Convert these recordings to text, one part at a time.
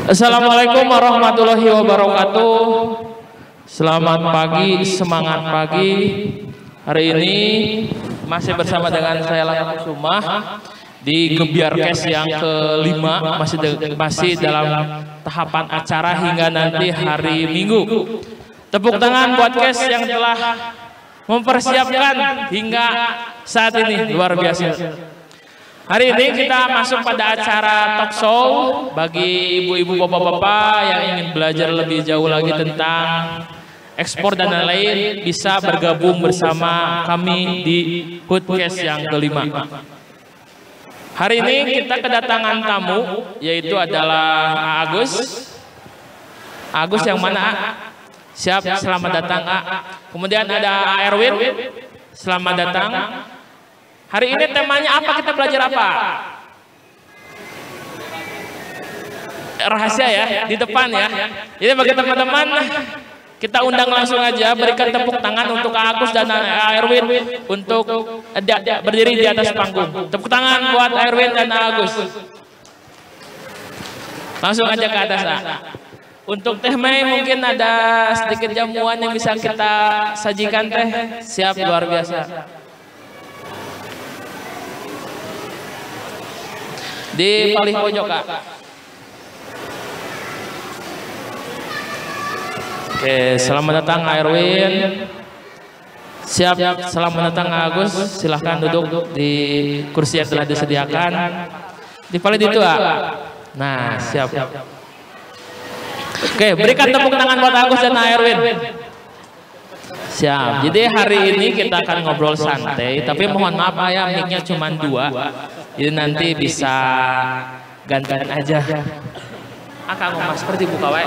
Assalamualaikum warahmatullahi wabarakatuh. Selamat pagi, semangat pagi. Hari ini masih bersama dengan saya Langga Kusuma di Gebiarkes yang kelima, masih dalam tahapan acara hingga nanti hari Minggu. Tepuk tangan buat Kes yang telah mempersiapkan hingga saat ini, luar biasa. Hari ini kita masuk pada acara talk show bagi ibu-ibu, bapak-bapak yang ingin belajar lebih jauh lagi tentang ekspor dan lain-lain, bisa bergabung bersama kami di Hudkes yang kelima. Hari ini kita kedatangan tamu, yaitu adalah Agus. Agus yang mana? Siap, selamat datang A. Kemudian ada Erwin, selamat datang. Hari ini temanya apa, kita belajar apa? Rahasia ya, di depan ya. Jadi bagi teman-teman, kita undang langsung aja, berikan tepuk tangan untuk Agus dan Erwin untuk berdiri di atas panggung. Tepuk tangan buat Erwin dan Agus. Langsung aja ke atas A. Untuk Teh Mei mungkin ada sedikit jamuan yang bisa kita sajikan Teh. Siap, luar biasa. Di paling pojok Kak. Oke, selamat datang Erwin. Siap, selamat datang Agus. Silahkan duduk di kursi yang telah disediakan. Di paling itu Nah, siap. Oke, berikan tepuk tangan buat Agus dan Erwin. Siap. Jadi hari ini kita akan ngobrol santai, tapi mohon maaf ya, mic-nya cuma 2. Jadi nanti bisa gantian aja. Kang Mas seperti buka wae.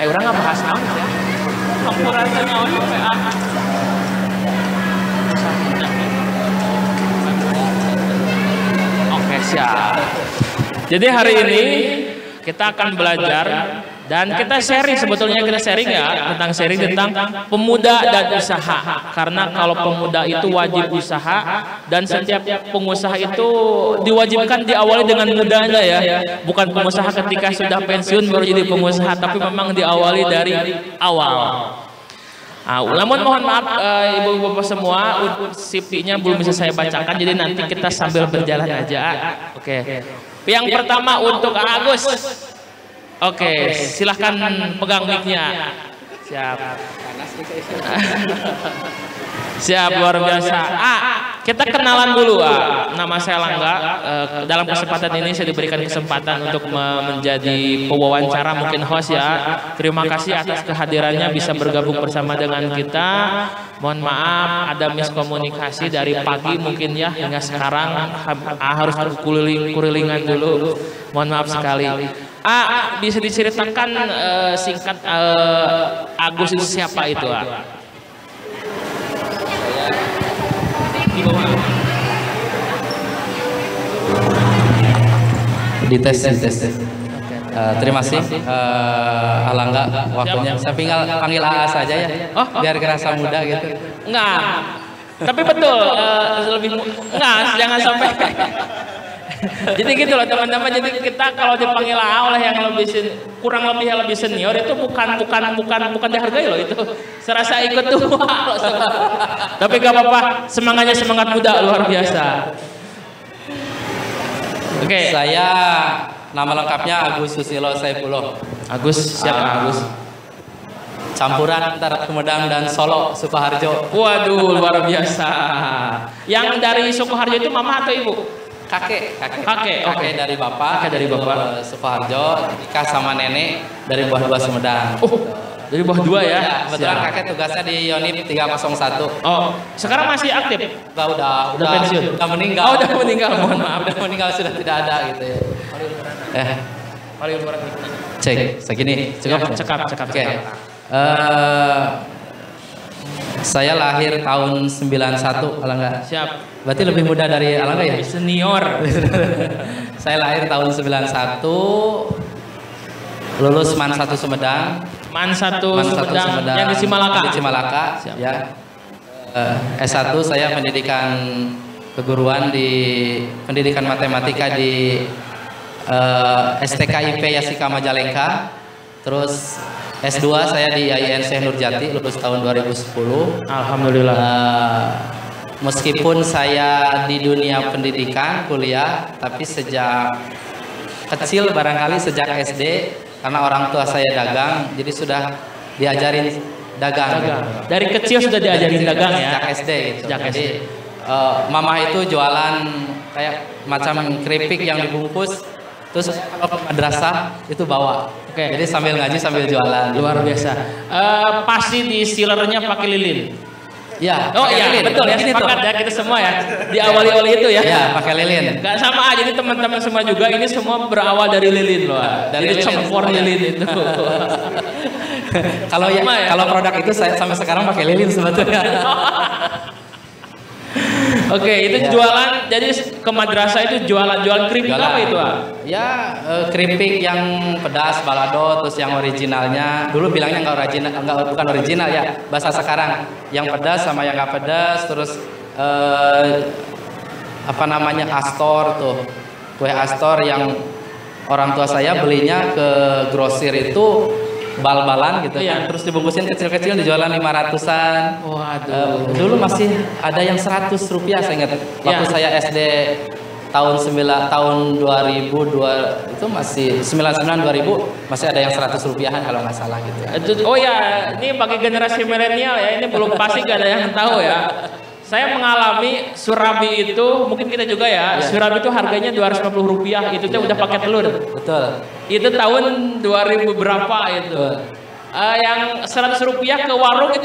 Urang nggak bahas naon ya. Campuran naon PA. Oke, siap. Jadi hari ini kita akan belajar dan kita sharing, sebetulnya kita sharing ya tentang pemuda dan usaha. Karena kalau pemuda itu wajib usaha dan setiap pengusaha itu diwajibkan diawali dengan mudanya ya. Bukan pengusaha ketika sudah pensiun baru jadi pengusaha, tapi memang diawali dari awal. Namun mohon maaf ibu bapak semua, CV-nya belum bisa saya bacakan, jadi nanti kita sambil berjalan aja. Oke. Yang pertama untuk Agus. Oke, silahkan pegang mic-nya. Siap. Siap, luar biasa. Kita kenalan dulu. Nama saya Langga. Dalam kesempatan ini saya diberikan kesempatan untuk menjadi pewawancara, mungkin host ya. Terima kasih atas kehadirannya, bisa bergabung bersama dengan kita. Mohon maaf ada miskomunikasi dari pagi mungkin ya hingga sekarang harus kurilingan dulu. Mohon maaf sekali. Bisa diceritakan singkat Agus itu siapa itu? Dites. Terima kasih Alangga waktunya. Saya panggil AA saja ya. Biar kerasa muda gitu. Enggak. Tapi betul lebih enggak, jangan sampai. Jadi gitu loh teman-teman. Jadi kita kalau dipanggil AA oleh yang kurang lebih senior itu bukan dihargai loh itu. Serasa ikut tua. Tapi gak apa-apa, semangatnya semangat muda luar biasa. Oke. Saya nama lengkapnya Agus Susilo Saifullah. Agus, siapa Agus? Campuran antara Sumedang dan Solo, Sukoharjo. Waduh, luar biasa. Yang dari Sukoharjo itu mama atau ibu? Kakek dari bapak. Sukoharjo, nikah sama nenek dari buah 2 Sumedang. Dari buah 2 ya? Kebetulan kakek tugasnya di Yonif 301. Sekarang masih aktif? Udah pensiun. Udah meninggal. Udah meninggal, mohon maaf. Udah meninggal, sudah tidak ada gitu ya. Cek, segini cukup. Cekap. Oke. Saya lahir tahun 91, Alangga. Siap. Berarti lebih muda dari Alangga ya? Senior. Saya lahir tahun 91, lulus MAN 1 Sumedang. MAN 1 Sumedang yang di Cimalaka. Di Cimalaka, ya. S1 saya pendidikan keguruan di pendidikan matematika di STKIP Yasika Majalengka. Terus S2 saya di IAIN Nurjati, lulus tahun 2010. Alhamdulillah. Meskipun saya di dunia pendidikan kuliah, tapi sejak kecil barangkali sejak SD, karena orang tua saya dagang, jadi sudah diajarin dagang. Dari kecil sudah diajarin dagang ya? Sejak SD gitu. Sejak SD. Jadi mama itu jualan kayak macam keripik yang dibungkus, terus kalau ke madrasah itu bawa. Oke. Jadi sambil ngaji sambil jualan. Luar biasa. Pasti di sealernya pakai lilin. Ya. Oh iya, betul ya, sepakat ya kita semua ya. Diawali oleh itu ya. Ya, pakai lilin. Gak sama aja, jadi teman-teman semua juga ini semua berawal dari lilin loh. Dari campur lilin itu. Kalau ya, kalau produk itu saya sampai sekarang pakai lilin sebetulnya. Oke, itu jualan, jadi ke madrasah itu jualan keripik apa itu? Ya, keripik yang pedas, balado, terus yang originalnya. Dulu bilangnya bukan original ya, bahasa sekarang. Yang pedas sama yang nggak pedas, terus apa namanya Astor tuh, kue Astor yang orang tua saya belinya ke grosir itu bal-balan gitu kan, terus dibungkusin kecil-kecil dijualan 500-an. Waduh. Dulu masih ada yang 100 rupiah saya ingat. Waktu saya SD tahun 2002 itu masih 99 2000 masih ada yang 100 rupiahan kalau nggak salah gitu. Oh ya, ini bagi generasi milenial ya, ini belum pasti gak ada yang tahu ya. Saya mengalami surabi itu, mungkin kita juga ya, surabi itu harganya 250 rupiah, itu tuh udah pakai telur. Betul. Itu tahun 2000 berapa itu. Yang 100 rupiah ke warung itu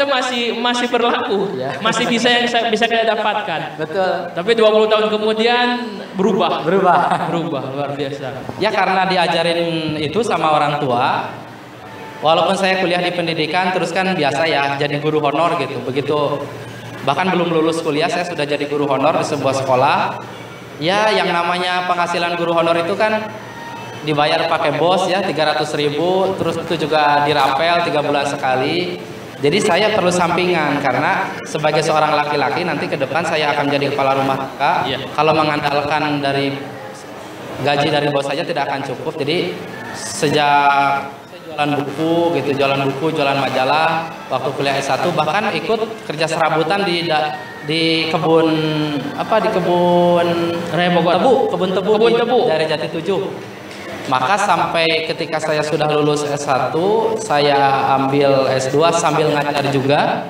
masih berlaku, masih bisa kita dapatkan. Betul. Tapi 20 tahun kemudian berubah luar biasa. Ya karena diajarin itu sama orang tua. Walaupun saya kuliah di pendidikan, terus kan biasa ya jadi guru honor gitu. Begitu bahkan belum lulus kuliah saya sudah jadi guru honor di sebuah sekolah. Ya yang namanya penghasilan guru honor itu kan dibayar pakai bos ya 300.000, terus itu juga dirapel 3 bulan sekali. Jadi saya perlu sampingan karena sebagai seorang laki-laki nanti ke depan saya akan jadi kepala rumah tangga. Kalau mengandalkan dari gaji dari bos saja tidak akan cukup. Jadi sejak jualan buku gitu, jualan majalah waktu kuliah S1, bahkan ikut kerja serabutan di kebun kebun tebu dari Jati 7. Maka sampai ketika saya sudah lulus S1, saya ambil S2 sambil ngajar juga.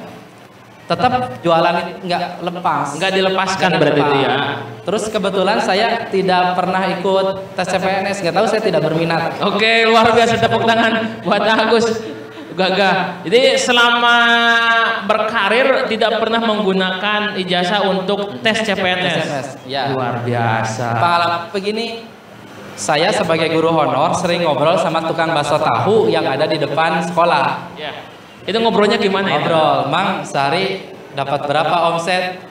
Tetap jualan itu nggak dilepaskan berarti itu ya. Terus kebetulan saya tidak pernah ikut tes CPNS, nggak tahu saya tidak berminat. Oke, luar biasa, tepuk tangan buat Agus. Gagah. Jadi selama berkarir tidak pernah menggunakan ijazah untuk tes CPNS. Ya. Luar biasa. Pengalaman begini, saya sebagai guru honor sering ngobrol sama tukang bakso tahu yang ada di depan sekolah. Ya. Itu ngobrolnya gimana ya? Ngobrol, Mang, sehari dapat berapa omset?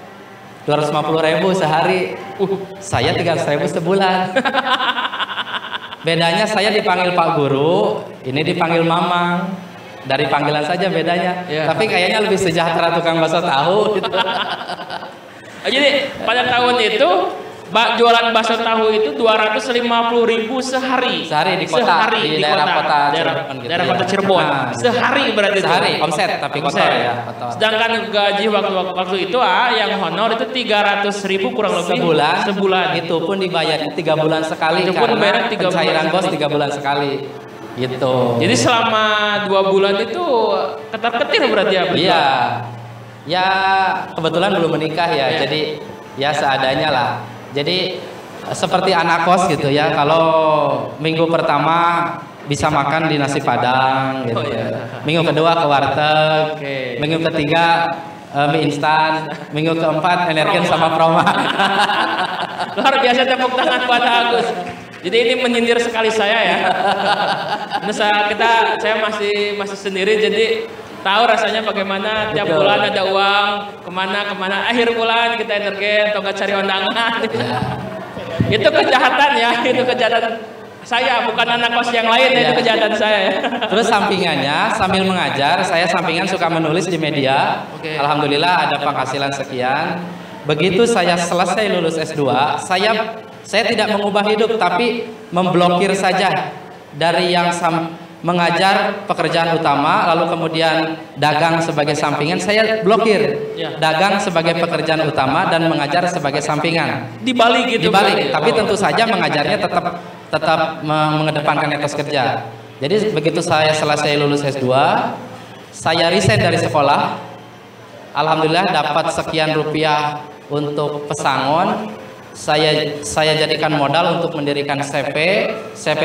250.000 sehari. Saya 300.000 sebulan. Bedanya saya dipanggil Pak Guru, ini dipanggil Mamang. Dari panggilan saja bedanya. Tapi kayaknya lebih sejahtera tukang bakso tahu. Gitu. Jadi pada tahun itu jualan bakso tahu itu 250.000 sehari. Sehari di kota, di daerah kota Cirebon. Nah, sehari berarti sehari itu. Omset tapi kotor ya. Sedangkan gaji waktu itu yang honor itu 300.000 kurang lebih sebulan. Itu pun dibayar 3 bulan sekali. Itu pun bayar 3 cairan bos 3 bulan sekali. Gitu. Jadi selama 2 bulan itu ketar-ketir berarti ya? Iya. Ya kebetulan belum menikah ya. Jadi ya seadanya lah. Jadi seperti anak kos gitu ya, kalau minggu pertama bisa makan di nasi padang gitu. Minggu kedua ke warteg, minggu ketiga mie instan, minggu keempat energen sama proma. Luar biasa, tepuk tangan buat Agus. Jadi ini menyindir sekali saya ya. Nah, saya masih sendiri, jadi tahu rasanya bagaimana tiap bulan ada uang kemana akhir bulan kita energen atau nggak cari undangan. Itu kejahatan ya, itu kejahatan saya, bukan anak kos yang lain ya. Itu kejahatan saya. Terus sampingannya sambil mengajar, saya sampingan suka menulis di media. Alhamdulillah ada penghasilan sekian. Begitu saya selesai lulus S2, saya Saya tidak mengubah hidup, tapi memblokir saja dari yang mengajar pekerjaan utama, lalu kemudian dagang sebagai sampingan. Saya blokir dagang sebagai pekerjaan utama dan mengajar sebagai sampingan. Dibalik gitu. Dibalik, tapi tentu saja mengajarnya tetap mengedepankan etos kerja. Jadi begitu saya selesai lulus S2, saya resign dari sekolah. Alhamdulillah dapat sekian rupiah untuk pesangon. Saya jadikan modal untuk mendirikan CP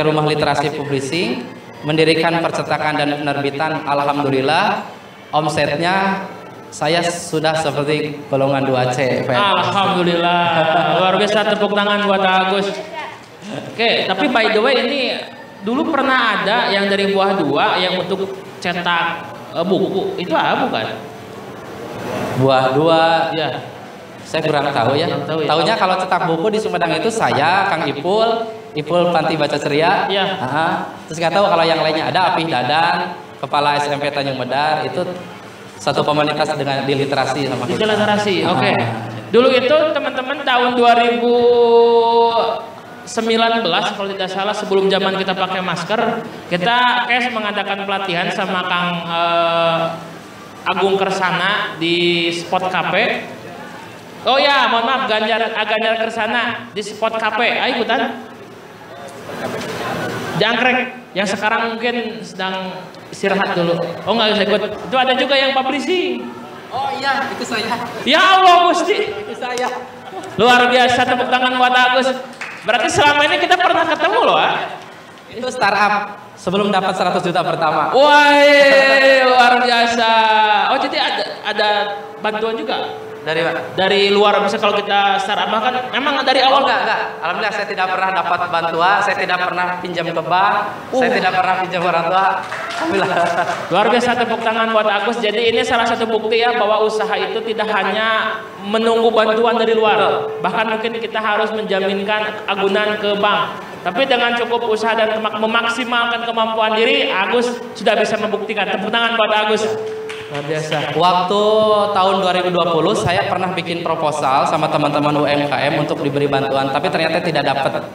Rumah Literasi Publishing, mendirikan percetakan dan penerbitan. Alhamdulillah omsetnya saya sudah seperti golongan 2C. Alhamdulillah, luar biasa, tepuk tangan buat Agus. Oke, tapi by the way ini dulu pernah ada yang dari Buah Dua yang untuk cetak buku, itu apa bukan? Buah Dua, ya. Saya kurang tahu ya. Taunya kalau cetak buku di Sumedang itu saya, Kang Ipul Panti Baca Ceria. Ya. Terus nggak tahu kalau yang lainnya ada Apih Dadan, Kepala SMP Tanjung Medar, itu satu komunitas dengan di literasi sama kita. Literasi, oke. Dulu itu teman-teman tahun 2019 kalau tidak salah, sebelum zaman kita pakai masker, kita mengadakan pelatihan sama Kang Agung Kersana di Spot Cafe. Oh ya, mohon maaf, Ganjar Kersana di Spot Cafe. Ayo ikutan. Jangkrik yang sekarang mungkin sedang istirahat dulu. Oh nggak bisa ikut. Itu ada juga yang publishing. Oh iya, itu saya. Ya Allah, Gusti. Itu saya. Luar biasa, tepuk tangan buat Agus. Berarti selama ini kita pernah ketemu loh, Itu startup sebelum dapat 100 juta pertama. Wah, luar biasa. Oh jadi ada bantuan juga dari luar, bisa kalau kita startup, bahkan memang dari awal. Enggak. Alhamdulillah saya tidak pernah dapat bantuan, saya tidak pernah pinjam ke bank, saya tidak pernah pinjam orang tua. Alhamdulillah. Luar biasa, tepuk tangan buat Agus. Jadi ini salah satu bukti ya bahwa usaha itu tidak hanya menunggu bantuan dari luar, bahkan mungkin kita harus menjaminkan agunan ke bank. Tapi dengan cukup usaha dan memaksimalkan kemampuan diri, Agus sudah bisa membuktikan. Tepuk tangan buat Agus. Luar biasa. Waktu tahun 2020 saya pernah bikin proposal sama teman-teman UMKM untuk diberi bantuan, tapi ternyata tidak dapat.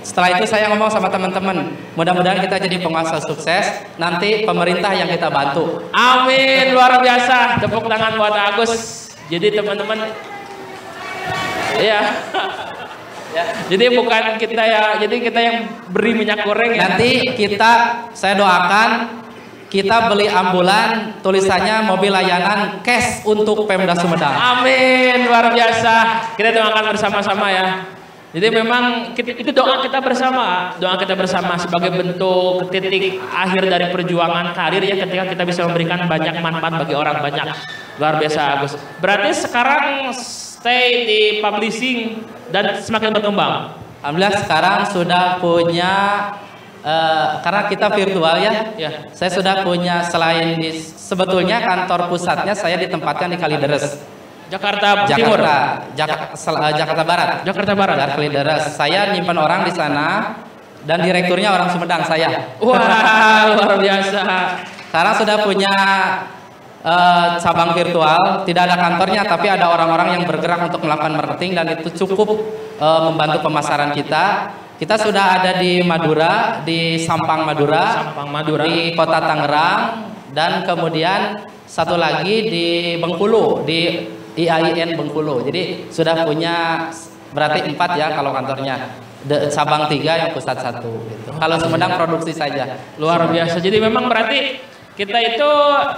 Setelah itu saya ngomong sama teman-teman, mudah-mudahan kita jadi pengusaha sukses, nanti pemerintah yang kita bantu. Amin, luar biasa. Tepuk tangan buat Agus. Jadi teman-teman, ya. Jadi bukan kita ya, jadi kita yang beri minyak goreng. Nanti saya doakan kita beli ambulan, tulisannya mobil layanan cash untuk Pemda Sumedang. Amin, luar biasa. Kita doakan bersama-sama ya. Jadi memang itu doa kita bersama sebagai bentuk titik akhir dari perjuangan karir ya, ketika kita bisa memberikan banyak manfaat bagi orang banyak. Luar biasa Agus. Berarti sekarang stay di publishing dan semakin berkembang. Alhamdulillah sekarang sudah punya karena kita virtual ya. Saya sudah punya, selain sebetulnya kantor pusatnya saya ditempatkan di Kalideres. Jakarta Barat. Kalideres. Saya nyimpan orang di sana dan direkturnya orang Sumedang saya. Wah, luar biasa. Sekarang sudah punya cabang virtual, tidak ada kantornya tapi ada orang-orang yang bergerak untuk melakukan marketing dan itu cukup membantu pemasaran kita. Kita sudah ada di Madura, di Sampang Madura, di Kota Tangerang, dan kemudian satu lagi di Bengkulu, di IAIN Bengkulu. Jadi sudah punya berarti 4 ya kalau kantornya. Cabang 3 yang pusat 1 gitu. Kalau Sumedang produksi saja. Luar biasa. Jadi memang berarti kita itu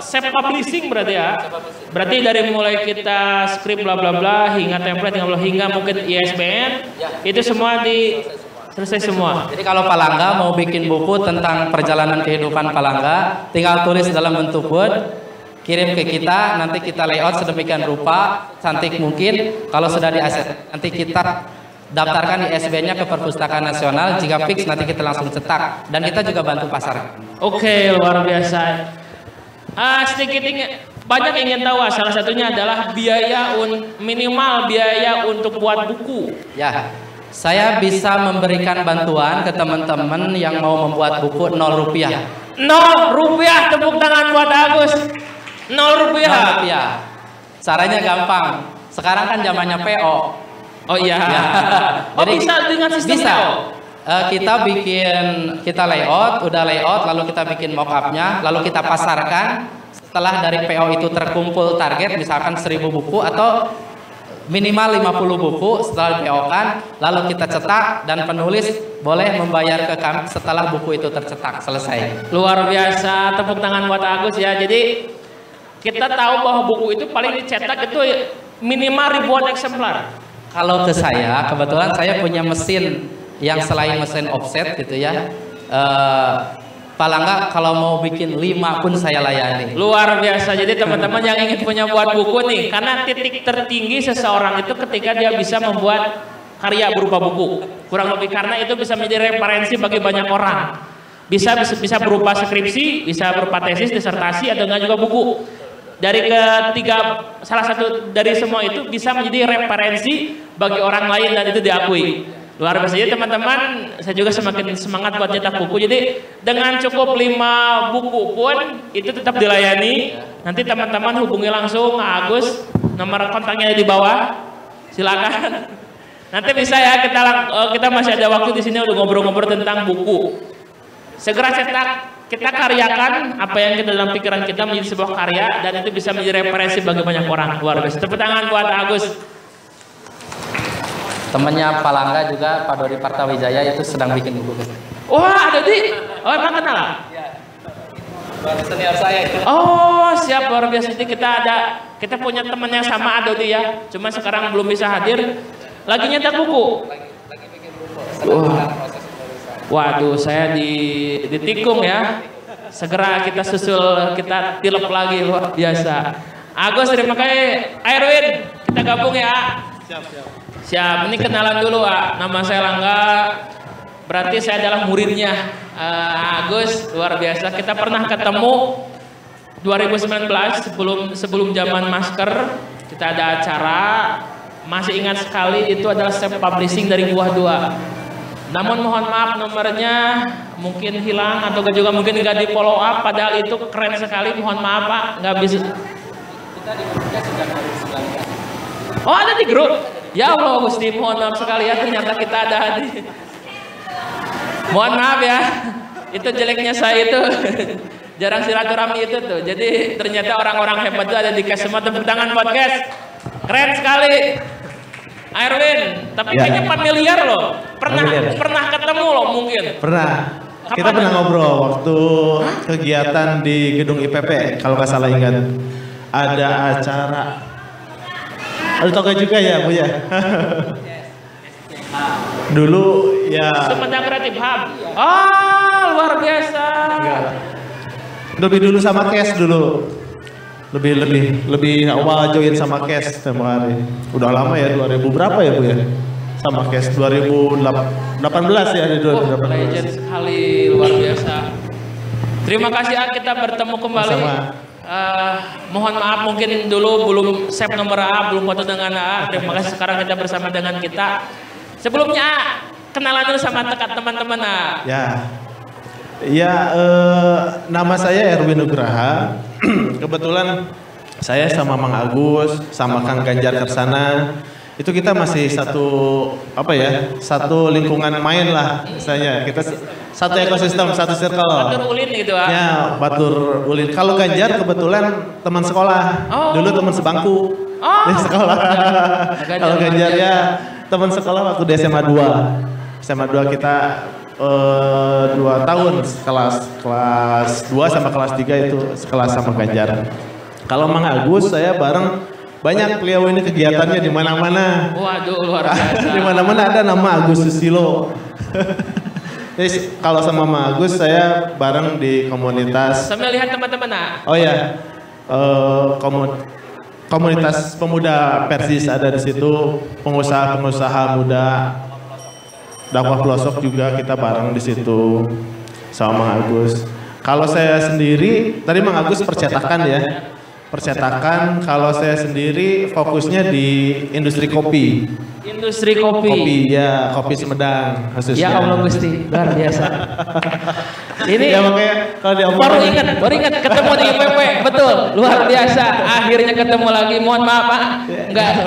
self publishing berarti ya. Berarti dari mulai kita script bla bla bla hingga template hingga mungkin ISBN itu semua selesai semua. Jadi kalau Palangga mau bikin buku tentang perjalanan kehidupan Palangga, tinggal tulis dalam bentuk Word, kirim ke kita, nanti kita layout sedemikian rupa cantik mungkin. Kalau sudah di aset, nanti kita daftarkan di ISBN-nya ke Perpustakaan Nasional. Jika fix nanti kita langsung cetak dan kita juga bantu pasar. Oke, luar biasa. Sedikit banyak ingin tahu, salah satunya adalah minimal biaya untuk buat buku. Ya. Saya bisa memberikan bantuan ke teman-teman yang mau membuat buku 0 rupiah. 0 rupiah, tepuk tangan buat Agus. 0 rupiah. Caranya gampang. Sekarang kan zamannya PO. Oh iya. Ya. Oh Jadi, bisa dengan sistem bisa. layout? Kita udah layout, lalu kita bikin mockupnya, lalu kita pasarkan. Setelah dari PO itu terkumpul target, misalkan 1000 buku atau minimal 50 buku setelah PO kan, lalu kita cetak dan penulis boleh membayar ke kami setelah buku itu tercetak selesai. Luar biasa, tepuk tangan buat Agus ya. Jadi kita tahu bahwa buku itu paling dicetak itu minimal ribuan eksemplar. Kalau ke saya, kebetulan saya punya mesin yang selain mesin offset gitu ya. Paling enggak kalau mau bikin 5 pun saya layani. Luar biasa. Jadi teman-teman yang ingin punya buat buku nih, karena titik tertinggi seseorang itu ketika dia bisa membuat karya berupa buku. Kurang lebih karena itu bisa menjadi referensi bagi banyak orang. Bisa berupa skripsi, bisa berupa tesis, disertasi, atau enggak juga buku. Dari salah satu dari semua itu bisa menjadi referensi bagi orang lain dan itu diakui. Luar biasa. Jadi teman-teman, saya juga semakin semangat buat cetak buku. Jadi dengan cukup 5 buku pun itu tetap dilayani. Nanti teman-teman hubungi langsung Agus, nomor kontaknya di bawah. Silakan. Nanti bisa ya, kita masih ada waktu di sini udah ngobrol-ngobrol tentang buku. Segera cetak, kita karyakan apa yang kita dalam pikiran kita menjadi sebuah karya dan itu bisa menjadi referensi bagi banyak orang. Luar biasa. Tepuk tangan buat Agus. Temennya Pak Langga juga, Pak Dodi Partawijaya itu sedang bikin buku. Wah, Dodi. Oh, emang kenal? Senior saya itu. Oh, siap, luar biasa. Jadi kita punya teman yang sama Dodi ya. Cuma sekarang belum bisa hadir. Lagi nyetak buku. Lagi bikin buku. Waduh, saya ditikung ya. Segera kita susul, kita tilep lagi, luar biasa. Agus, terima kasih. Erwin, kita gabung ya. Siap, ini kenalan dulu, Pak. Nama saya Langga. Berarti saya adalah muridnya Agus, luar biasa. Kita pernah ketemu 2019 sebelum zaman masker. Kita ada acara. Masih ingat sekali itu adalah self publishing dari Buah 2. Namun mohon maaf nomornya mungkin hilang atau juga mungkin nggak di follow up. Padahal itu keren sekali. Mohon maaf Pak, nggak bisa. Kita di grupnya sudah 2019. Oh, ada di grup. Ya Allah Gusti, mohon maaf sekali ya, ternyata kita ada di. Mohon maaf ya, itu jeleknya saya itu jarang silaturahmi itu tuh. Jadi ternyata orang-orang hebat itu ada di Cash semua. Tepuk tangan buat Cash, keren sekali. Erwin, tapi ya, kayaknya familiar loh. Pernah ketemu loh mungkin. Pernah. Kita pernah ngobrol waktu kegiatan di gedung IPP, kalau nggak salah ingat. Ada acara. Ada toga juga ya Bu ya. Dulu ya. Sumedang Creative Hub. Oh, luar biasa. Enggak. Lebih dulu sama Cash dulu. Lebih awal join sama Cash sama hari. Udah lama ya, 2000 berapa ya Bu ya? Sama Cash 2018 ya, di 2018. Legend sekali, luar biasa. Terima kasih kita bertemu kembali. Sama. Mohon maaf mungkin dulu belum save nomor A, belum foto dengan A. Terima kasih sekarang kita bersama dengan kita. Sebelumnya A, kenalan dulu sama teman-teman A. Ya, nama saya Erwin Nugraha. Kebetulan saya sama Mang Agus, sama Kang Ganjar Kersana. Itu kita masih satu lingkungan main lah misalnya. Kita satu ekosistem, satu circle. Batur Ulin gitu ah. Ya, Batur Ulin. Kalau Ganjar kebetulan teman sekolah. Dulu teman sebangku di sekolah. Kalau Ganjar ya teman sekolah waktu di SMA 2. SMA 2 kita 2 tahun kelas 2 sama kelas 3 itu sekelas sama Ganjar. Kalau Mang Agus saya bareng banyak beliau ini kegiatannya di mana-mana. Waduh, luar biasa. Di mana-mana ada nama Agus Susilo. Jadi kalau sama Mang Agus saya bareng di komunitas. Sambil lihat teman-teman ah. Oh ya, komunitas pemuda Persis ada di situ, pengusaha-pengusaha muda. Dakwah pelosok juga kita bareng di situ sama Mang Agus. Kalau saya sendiri, tadi Mang Agus percetakan ya. Percetakan, kalau saya sendiri fokusnya di industri kopi. Industri kopi. Kopi ya, kopi Sumedang khususnya. Ya Allah Gusti, luar biasa. Ini ya makanya kalau di baru ingat ketemu di IPP, betul, luar biasa. Akhirnya ketemu lagi. Mohon maaf Pak,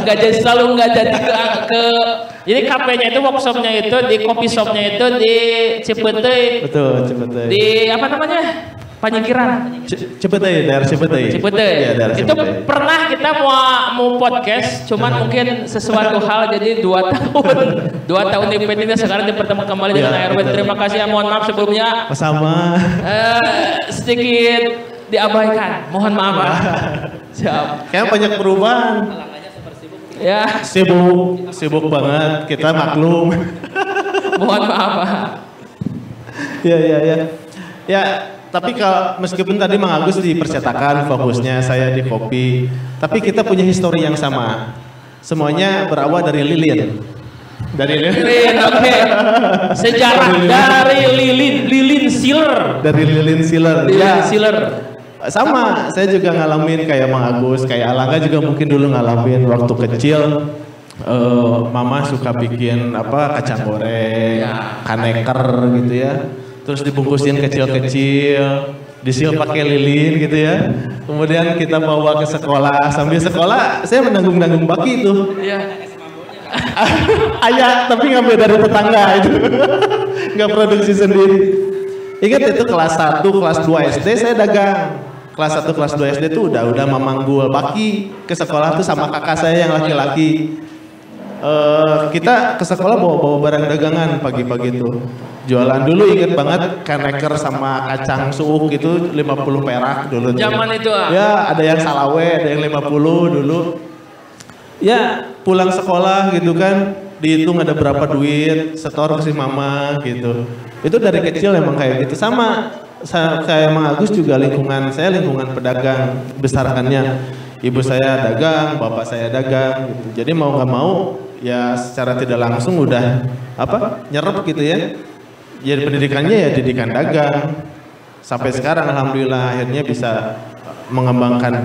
nggak jadi selalu nggak jadi ke. Jadi kafenya itu workshopnya itu di kopi shopnya itu di Cipete. Betul, Cipete. Di apa namanya? Panyingkiran. Cipete, daerah Cipete. Cipete. Ya, daerah itu Cipete. pernah kita mau podcast, cuman mungkin sesuatu hal jadi 2 tahun di ini sekarang dipertemukan kembali dengan ARW. Terima kasih, mohon maaf sebelumnya. Sama. Sedikit diabaikan, mohon maaf Pak. Siap. Kayak banyak perubahan. Ya. Sibuk banget. Kita maklum. Mohon maaf Pak. Ya, tapi kalau meskipun tadi Mang Agus di percetakan fokusnya, saya di kopi, tapi kita punya histori yang sama. Semuanya berawal dari lilin. Lilin, oke. Sejarah dari lilin sealer. Dari lilin sealer. Lilin sealer. Sama, saya juga ngalamin kayak Mang Agus, kayak Alangga juga mungkin dulu ngalamin waktu kecil. Mama suka bikin kacang goreng, kaneker gitu ya. Terus dibungkusin kecil-kecil, disil pakai lilin gitu ya. Kemudian kita bawa ke sekolah, sambil sekolah saya menanggung baki itu. Iya. Ayah, tapi ngambil dari tetangga itu. Nggak produksi sendiri. Ingat itu kelas 1, kelas 2 SD saya dagang. Kelas 1, kelas 2 SD tuh udah memanggul baki ke sekolah tuh sama kakak saya yang laki-laki. Kita ke sekolah bawa barang dagangan pagi-pagi tuh. Jualan dulu inget banget kaneker sama kacang suuk itu 50 perak dulu. Zaman itu ya ada yang salawe, ada yang 50 dulu. Ya pulang sekolah gitu kan, dihitung ada berapa duit, setor ke si mama gitu. Itu dari kecil emang kayak gitu. Sama kayak Mang Agus juga lingkungan pedagang besarkannya. Ibu saya dagang, bapak saya dagang gitu. Jadi mau nggak mau ya secara tidak langsung udah nyerap gitu ya. Jadi pendidikannya ya didikan dagang. Sampai sekarang alhamdulillah akhirnya bisa mengembangkan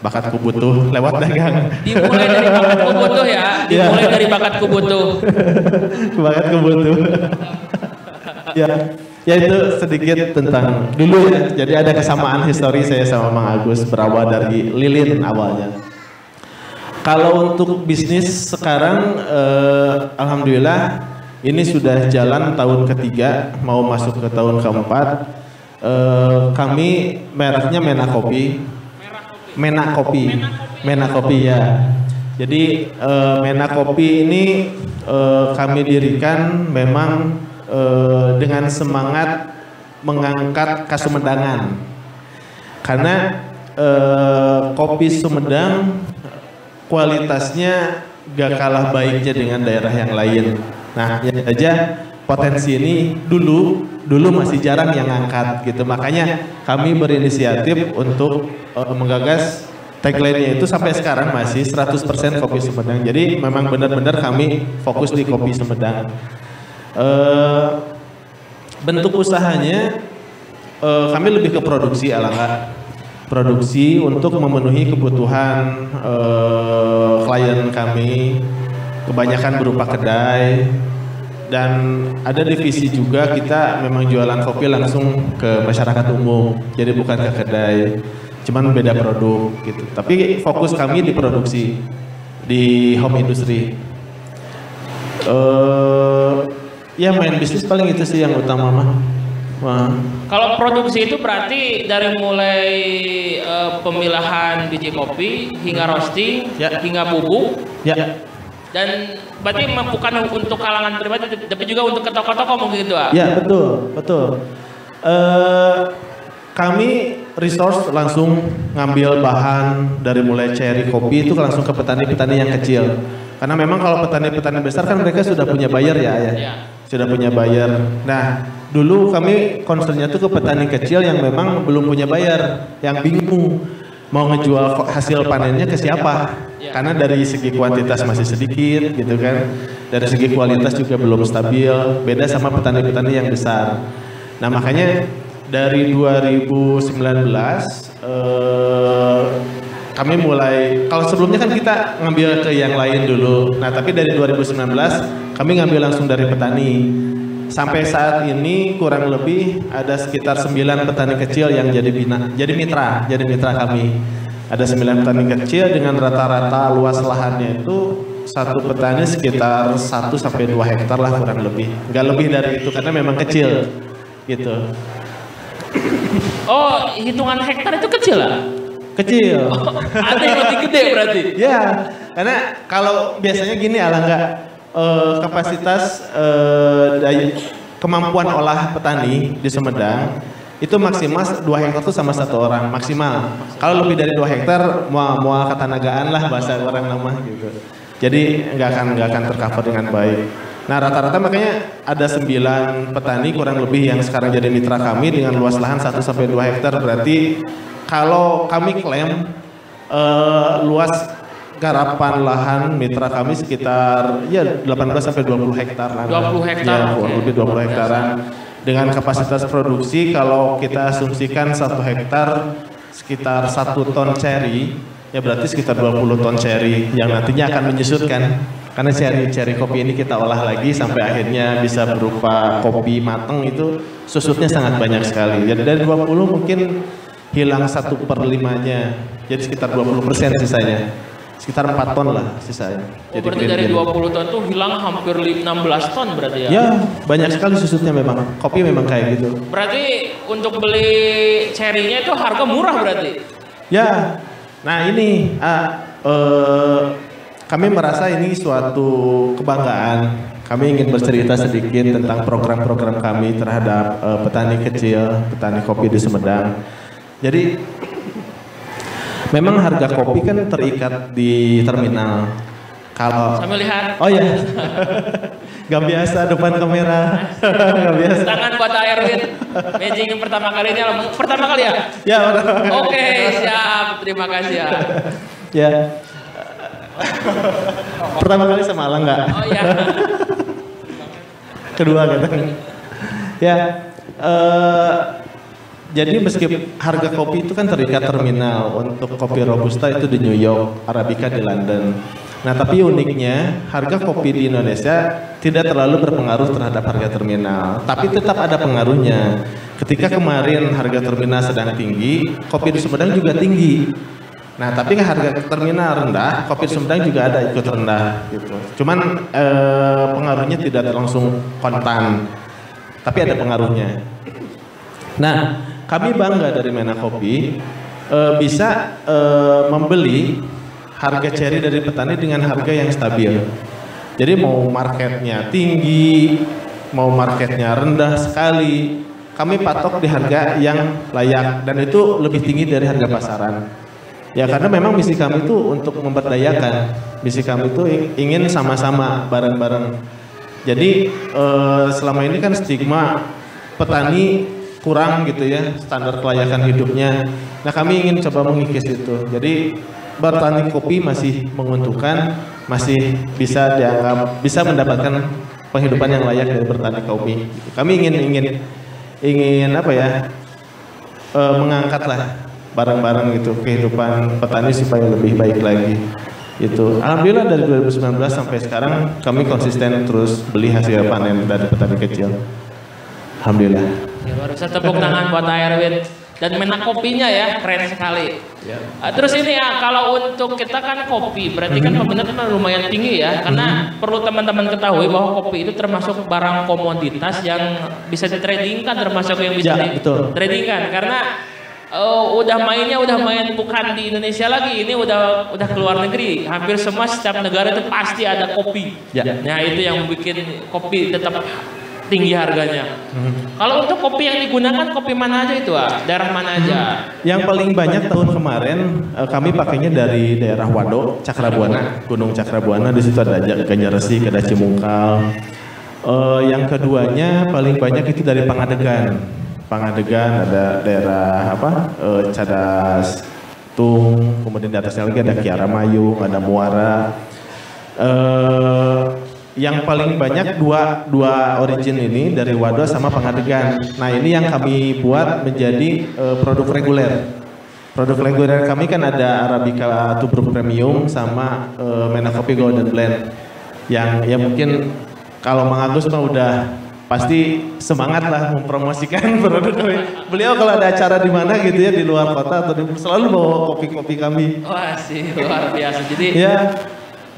bakatku butuh lewat dagang. Dimulai dari bakatku butuh ya. Dimulai dari bakatku butuh. Bakatku butuh. Ya itu sedikit tentang dulu ya. Jadi ada kesamaan histori saya sama Mang Agus berawal dari lilin awalnya. Kalau untuk bisnis sekarang alhamdulillah ini sudah jalan tahun ketiga, mau masuk ke tahun keempat. Kami mereknya Mena Kopi ya. Jadi Mena Kopi ini kami dirikan memang dengan semangat mengangkat Kasummedangan. Karena kopi Sumedang kualitasnya gak kalah baiknya dengan daerah yang lain. Nah, ya aja potensi ini dulu masih jarang yang angkat gitu. Makanya kami berinisiatif untuk menggagas tagline-nya itu sampai sekarang masih 100% kopi Sumedang. Jadi memang benar-benar kami fokus di kopi Sumedang. Bentuk usahanya kami lebih ke produksi produksi untuk memenuhi kebutuhan klien kami, kebanyakan berupa kedai, dan ada divisi juga kita memang jualan kopi langsung ke masyarakat umum, jadi bukan ke kedai, cuman beda produk gitu. Tapi fokus kami di produksi, di home industry. Ya main bisnis paling itu sih yang utama mah. Kalau produksi itu berarti dari mulai pemilahan biji kopi hingga roasting, hingga bubuk. Ya. Dan berarti bukan untuk kalangan pribadi, tapi juga untuk ke toko-toko mungkin itu. Ya betul. Kami resource langsung ngambil bahan dari mulai cherry kopi itu langsung ke petani-petani yang kecil. Karena memang kalau petani-petani besar kan mereka sudah punya buyer ya. Sudah punya buyer. Nah, dulu kami concernnya tuh ke petani kecil yang memang belum punya buyer, yang bingung mau ngejual hasil panennya ke siapa. Karena dari segi kuantitas masih sedikit gitu kan. Dari segi kualitas juga belum stabil, beda sama petani-petani yang besar. Nah, makanya dari 2019 kami mulai, kalau sebelumnya kan kita ngambil ke yang lain dulu. Nah, tapi dari 2019 kami ngambil langsung dari petani. sampai saat ini kurang lebih ada sekitar 9 petani kecil yang jadi mitra kami. Ada 9 petani kecil dengan rata-rata luas lahannya itu satu petani sekitar 1 sampai 2 hektar lah kurang lebih. Nggak lebih dari itu karena memang kecil gitu. Oh, hitungan hektar itu kecil lah? Kecil. Oh, ada yang lebih gede berarti? Ya, karena kalau biasanya gini kapasitas kemampuan olah petani di Sumedang itu maksimal 2 hektar itu sama 1 orang maksimal. Kalau lebih dari 2 hektar mau ketanagaan lah bahasa orang lama gitu. Jadi nggak akan tercover dengan baik. Nah rata-rata makanya ada 9 petani kurang lebih yang sekarang jadi mitra kami dengan luas lahan 1 sampai 2 hektar. Berarti kalau kami klaim luas garapan lahan mitra kami sekitar 18 sampai 20 hektar lah. 20 hektar. Ya, lebih 20 hektaran. Dengan kapasitas produksi kalau kita asumsikan 1 hektar sekitar 1 ton ceri, ya berarti sekitar 20 ton ceri yang nantinya akan menyusutkan. Karena ceri kopi ini kita olah lagi sampai akhirnya bisa berupa kopi mateng itu susutnya sangat banyak sekali. Jadi dari 20 mungkin hilang 1/5-nya, jadi sekitar 20% sisanya. Sekitar 4 ton lah sisanya. Oh, berarti dari 20 ton tuh hilang hampir 16 ton berarti ya? Ya, banyak sekali susutnya memang. Kopi memang kayak gitu. Berarti untuk beli cerinya itu harga murah berarti? Ya, nah ini kami merasa ini suatu kebanggaan. Kami ingin bercerita sedikit tentang program-program kami terhadap petani kecil, petani kopi di Sumedang. Jadi memang harga kopi kan terikat di terminal. Kalau sambil lihat. Oh ya. Gak biasa depan kamera. Gak biasa. Tangan buat Erwin. Magic yang pertama kali ya? Ya. Oke, siap. Terima kasih ya. Ya. Pertama kali sama Alang enggak? Oh iya. Kedua gitu. Ya. Jadi meski harga kopi itu kan terikat terminal, untuk kopi Robusta itu di New York, Arabica di London. Nah tapi uniknya harga kopi di Indonesia tidak terlalu berpengaruh terhadap harga terminal. Tapi tetap ada pengaruhnya. Ketika kemarin harga terminal sedang tinggi, kopi di Sumedang juga tinggi. Nah tapi harga terminal rendah, kopi di Sumedang juga ada ikut rendah gitu. Cuman pengaruhnya tidak langsung kontan, tapi ada pengaruhnya. Nah kami bangga dari Mena Kopi bisa membeli harga ceri dari petani dengan harga yang stabil. Jadi mau marketnya tinggi, mau marketnya rendah sekali, kami patok di harga yang layak dan itu lebih tinggi dari harga pasaran. Ya karena memang misi kami itu untuk memberdayakan, misi kami itu ingin sama-sama bareng-bareng. Jadi selama ini kan stigma petani kurang gitu ya standar kelayakan hidupnya. Nah kami ingin coba mengikis itu. Jadi bertani kopi masih menguntungkan, masih bisa dianggap bisa mendapatkan penghidupan yang layak dari bertani kopi. Kami ingin apa ya mengangkatlah bareng-bareng gitu kehidupan petani supaya lebih baik lagi. Itu alhamdulillah dari 2019 sampai sekarang kami konsisten terus beli hasil panen dari petani kecil. Alhamdulillah. Ya, baru saya tepuk tangan buat Erwin dan Mena kopinya ya keren sekali. Ya. Terus ini ya kalau untuk kita kan kopi berarti kan peminatnya lumayan tinggi ya karena perlu teman-teman ketahui bahwa kopi itu termasuk barang komoditas yang bisa ditradingkan termasuk yang bisa ditradingkan karena udah main bukan di Indonesia lagi ini udah keluar negeri hampir semua setiap negara itu pasti ada kopi. Ya. Nah itu yang bikin kopi tetap tinggi harganya. Kalau untuk kopi yang digunakan kopi mana aja itu daerah mana aja? Yang paling banyak tahun kemarin kami pakainya dari daerah Wado, Cakrabuana, Gunung Cakrabuana. Di situ ada Ganjaresi, ada Cimungkal. Yang keduanya paling banyak itu dari Pangadegan. Pangadegan ada daerah Cadas Tung, kemudian di atasnya lagi ada Kiara Mayung, ada Muara. Yang paling banyak dua origin ini dari Wado sama Pangadegan. Nah ini yang kami buat menjadi produk reguler. Produk reguler kami kan ada Arabica Tubruk Premium sama Mena Kopi Golden Blend. Yang ya mungkin kalau Mang Agus mah udah pasti semangat lah mempromosikan produk kami. Beliau kalau ada acara di mana gitu ya di luar kota atau selalu bawa kopi-kopi kami. Wah sih luar biasa. Jadi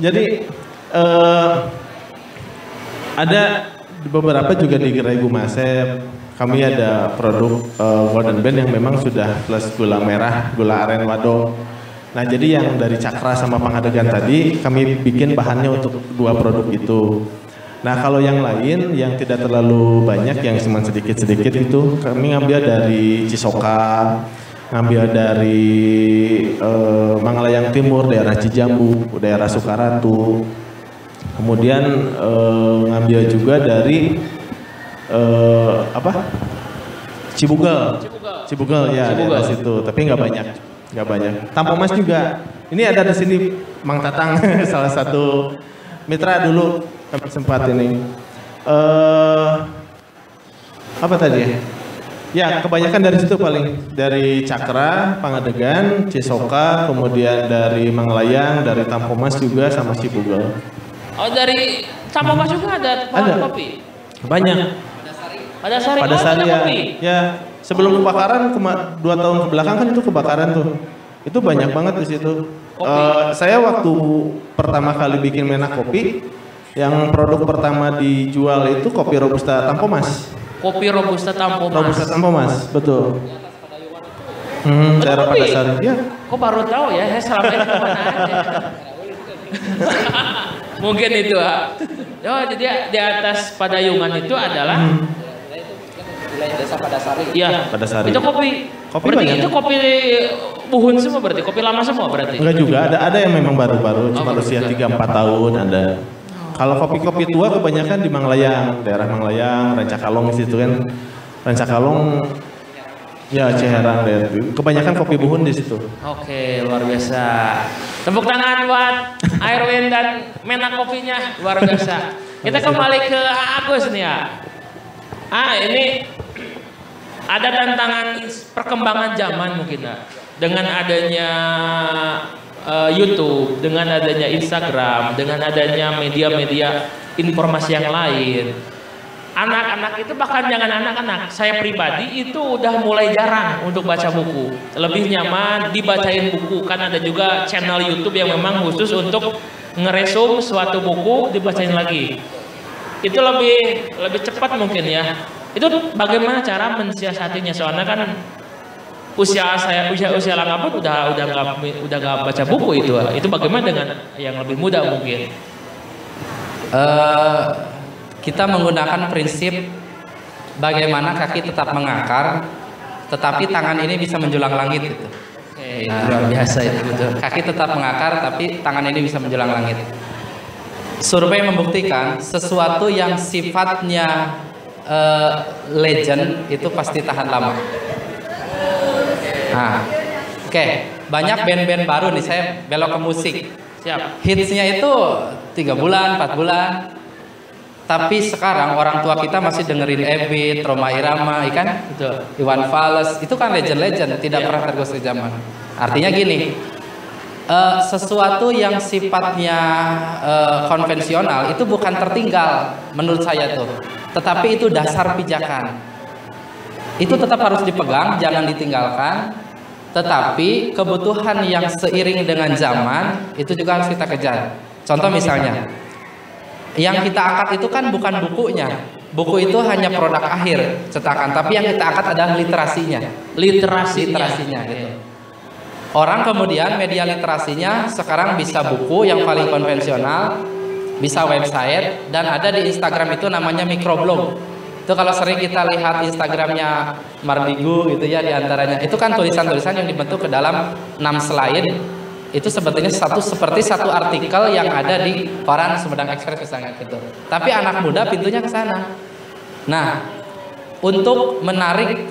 jadi ada beberapa juga di Gerai Gumasep. Kami ada produk Golden Band yang memang sudah plus gula merah, gula aren wado. Nah jadi yang dari Cakra sama Pangadegan tadi kami bikin bahannya untuk 2 produk itu. Nah kalau yang lain yang tidak terlalu banyak yang cuma sedikit-sedikit itu kami ngambil dari Cisoka, ngambil dari Mangalayang Timur, daerah Cijambu, daerah Sukaratu. Kemudian ngambil juga dari Cibugel ya daerah situ, tapi nggak banyak. Tampomas juga. Ini ada di sini Mang Tatang salah satu mitra dulu kami sempat ini. Apa tadi ya? Ya kebanyakan dari situ paling dari Cakra, Pangadegan, Cisoka, kemudian dari Manglayang, dari Tampomas juga sama Cibugel. Oh dari Tampomas juga ada kopi? Banyak. Pada Sari ya. Ya sebelum kebakaran 2 tahun ke belakang kan itu kebakaran tuh. Itu banyak banget di situ. Saya waktu pertama kali bikin Menak Kopi, yang produk pertama dijual itu kopi Robusta Tampomas. Kopi Robusta Tampomas, betul. Daerah Padasari. Ya. Kok baru tahu ya? Saya selama ini kemana aja. Mungkin itu. Oh jadi di atas Padayungan itu adalah Desa Padasari. Iya, Padasari. Itu kopi berarti banyak. Itu kopi buhun semua berarti, kopi lama semua berarti. Enggak juga, ada yang memang baru-baru, cuma usia 3-4 tahun ada. Kalau kopi-kopi tua kebanyakan di Manglayang, daerah Manglayang, Rancakalong di situ kan. Rancakalong ya Ciherang deh. Kebanyakan kopi buhun di situ. Oke, luar biasa. Tepuk tangan buat Airwin dan Menak Kopinya, luar biasa. Kita kembali ke Agus nih ya. Ini ada tantangan perkembangan zaman mungkin dengan adanya YouTube, dengan adanya Instagram, dengan adanya media-media informasi yang lain. Anak-anak itu bahkan jangan anak-anak, saya pribadi itu udah mulai jarang untuk baca buku. Lebih nyaman dibacain buku, kan ada juga channel YouTube yang memang khusus untuk ngeresum suatu buku dibacain lagi. Itu lebih cepat mungkin ya. Itu bagaimana cara mensiasatinya? Soalnya kan usia langka pun udah nggak baca buku itu. Itu bagaimana dengan yang lebih muda mungkin? Kita menggunakan prinsip bagaimana kaki tetap mengakar, tetapi tangan ini bisa menjulang langit. Gitu. Luar biasa itu betul. Kaki tetap mengakar, tapi tangan ini bisa menjulang langit. Survei membuktikan sesuatu yang sifatnya legend itu pasti tahan lama. Oke. Banyak band-band baru nih, saya belok ke musik. Siap. Hitsnya itu 3 bulan, 4 bulan. Tapi sekarang orang tua kita masih dengerin Ebit, Rhoma Irama, kan? Iwan Fals, itu kan legend-legend, tidak pernah tergosip zaman. Artinya gini, sesuatu yang sifatnya konvensional itu bukan tertinggal menurut saya tuh, tetapi itu dasar pijakan. Itu tetap harus dipegang, jangan ditinggalkan. Tetapi kebutuhan yang seiring dengan zaman itu juga harus kita kejar. Contoh misalnya, yang kita angkat itu kan bukan bukunya. Buku itu hanya produk akhir cetakan, tapi yang kita angkat adalah literasinya. Literasinya gitu. Orang kemudian media literasinya sekarang bisa buku yang paling konvensional, bisa website, dan ada di Instagram itu namanya microblog. Itu kalau sering kita lihat Instagramnya Mardigu gitu ya, diantaranya itu kan tulisan-tulisan yang dibentuk ke dalam 6 slide. Itu sebetulnya seperti satu artikel yang ada di koran Sumedang Express misalnya gitu. Tapi anak muda pintunya ke sana. Nah, untuk menarik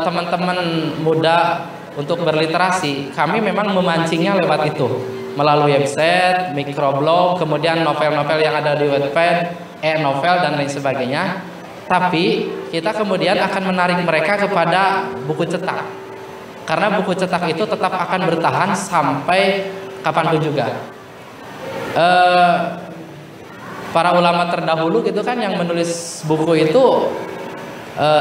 teman-teman muda untuk berliterasi, kami memang memancingnya lewat itu, melalui website, microblog, kemudian novel-novel yang ada di Wattpad, novel dan lain sebagainya. Tapi kita kemudian akan menarik mereka kepada buku cetak, karena buku cetak itu tetap akan bertahan sampai kapanpun juga. para ulama terdahulu gitu kan yang menulis buku itu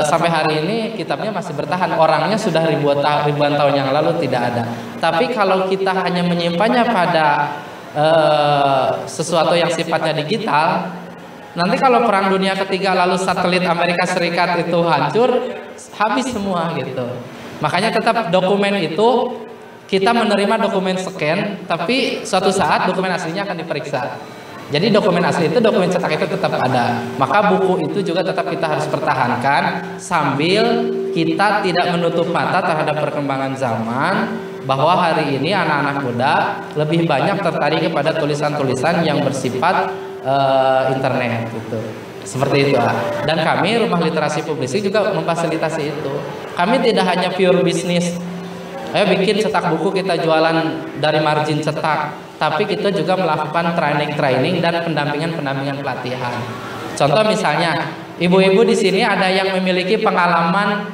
sampai hari ini kitabnya masih bertahan. Orangnya sudah ribuan tahun yang lalu tidak ada. Tapi kalau kita hanya menyimpannya pada sesuatu yang sifatnya digital, nanti kalau perang dunia ketiga lalu satelit Amerika Serikat itu hancur, habis semua gitu. Makanya tetap dokumen itu kita menerima dokumen scan, tapi suatu saat dokumen aslinya akan diperiksa. Jadi dokumen asli itu, dokumen cetak itu tetap ada. Maka buku itu juga tetap kita harus pertahankan sambil kita tidak menutup mata terhadap perkembangan zaman, bahwa hari ini anak-anak muda lebih banyak tertarik kepada tulisan-tulisan yang bersifat internet gitu. Seperti itu. Dan kami Rumah Literasi Publisik juga memfasilitasi itu. Kami tidak hanya pure bisnis, ayo bikin cetak buku kita jualan dari margin cetak, tapi kita juga melakukan training dan pendampingan pelatihan. Contoh misalnya, ibu-ibu di sini ada yang memiliki pengalaman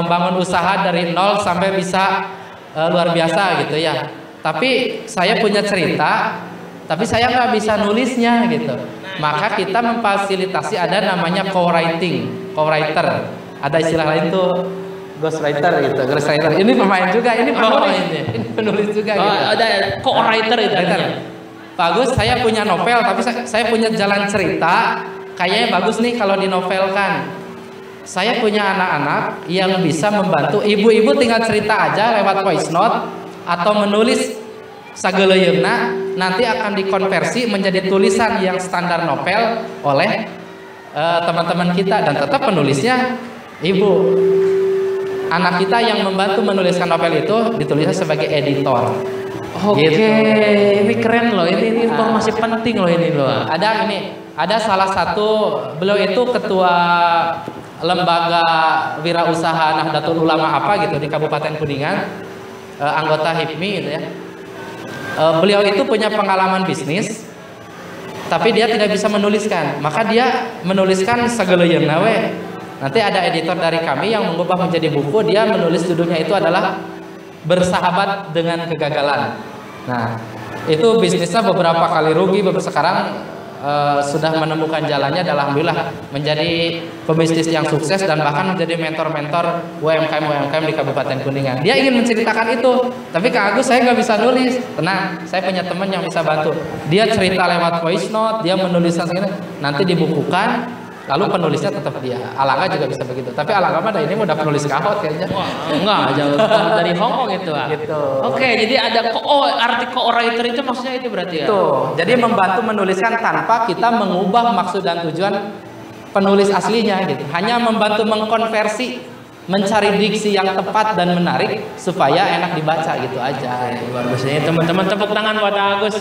membangun usaha dari nol sampai bisa luar biasa gitu ya. Tapi saya punya cerita, tapi saya nggak bisa nulisnya gitu. Maka kita memfasilitasi ada namanya co-writer. Ada istilah lain tuh ghostwriter gitu, ghostwriter. Ini pemain juga, ini penulis, ini penulis juga gitu. Ada co-writer itu. Bagus, saya punya novel, tapi saya punya jalan cerita. Kayaknya bagus nih kalau dinovelkan. Saya punya anak-anak yang bisa membantu. Ibu-ibu tinggal cerita aja lewat voice note atau menulis sageleyeuna, nanti akan dikonversi menjadi tulisan yang standar novel oleh teman-teman kita, dan tetap penulisnya ibu. Anak kita yang membantu menuliskan novel itu ditulisnya sebagai editor. Oke, gitu. Ini keren loh. Ini informasi penting loh ini loh. Ada salah satu, beliau itu ketua lembaga wirausaha Nahdlatul Ulama apa gitu di Kabupaten Kuningan, anggota HIPMI gitu ya. Beliau itu punya pengalaman bisnis, tapi dia tidak bisa menuliskan. Maka dia menuliskan sageleyeuna we. Nanti ada editor dari kami yang mengubah menjadi buku. Dia menulis judulnya itu adalah Bersahabat dengan Kegagalan. Nah, itu bisnisnya beberapa kali rugi. Sekarang sudah menemukan jalannya, dan alhamdulillah menjadi pebisnis yang sukses dan bahkan menjadi mentor-mentor UMKM di Kabupaten Kuningan. Dia ingin menceritakan itu, tapi Kak Agus saya nggak bisa nulis. Tenang, saya punya teman yang bisa bantu. Dia cerita lewat voice note, dia menuliskan segini, nanti dibukukan. Lalu penulisnya tetap dia. Alangga juga bisa begitu. Tapi Alangga mah ini udah penulis kahot kayaknya. Wah, enggak, jauh dari Hongkong itu. Gitu. Oke, jadi ada arti co-writer itu maksudnya itu berarti ya. Tuh, jadi membantu menuliskan tanpa kita mengubah maksud dan tujuan penulis aslinya gitu. Hanya membantu mengkonversi, mencari diksi yang tepat dan menarik supaya enak dibaca gitu aja. Luar biasa. Teman-teman tepuk tangan buat Agus.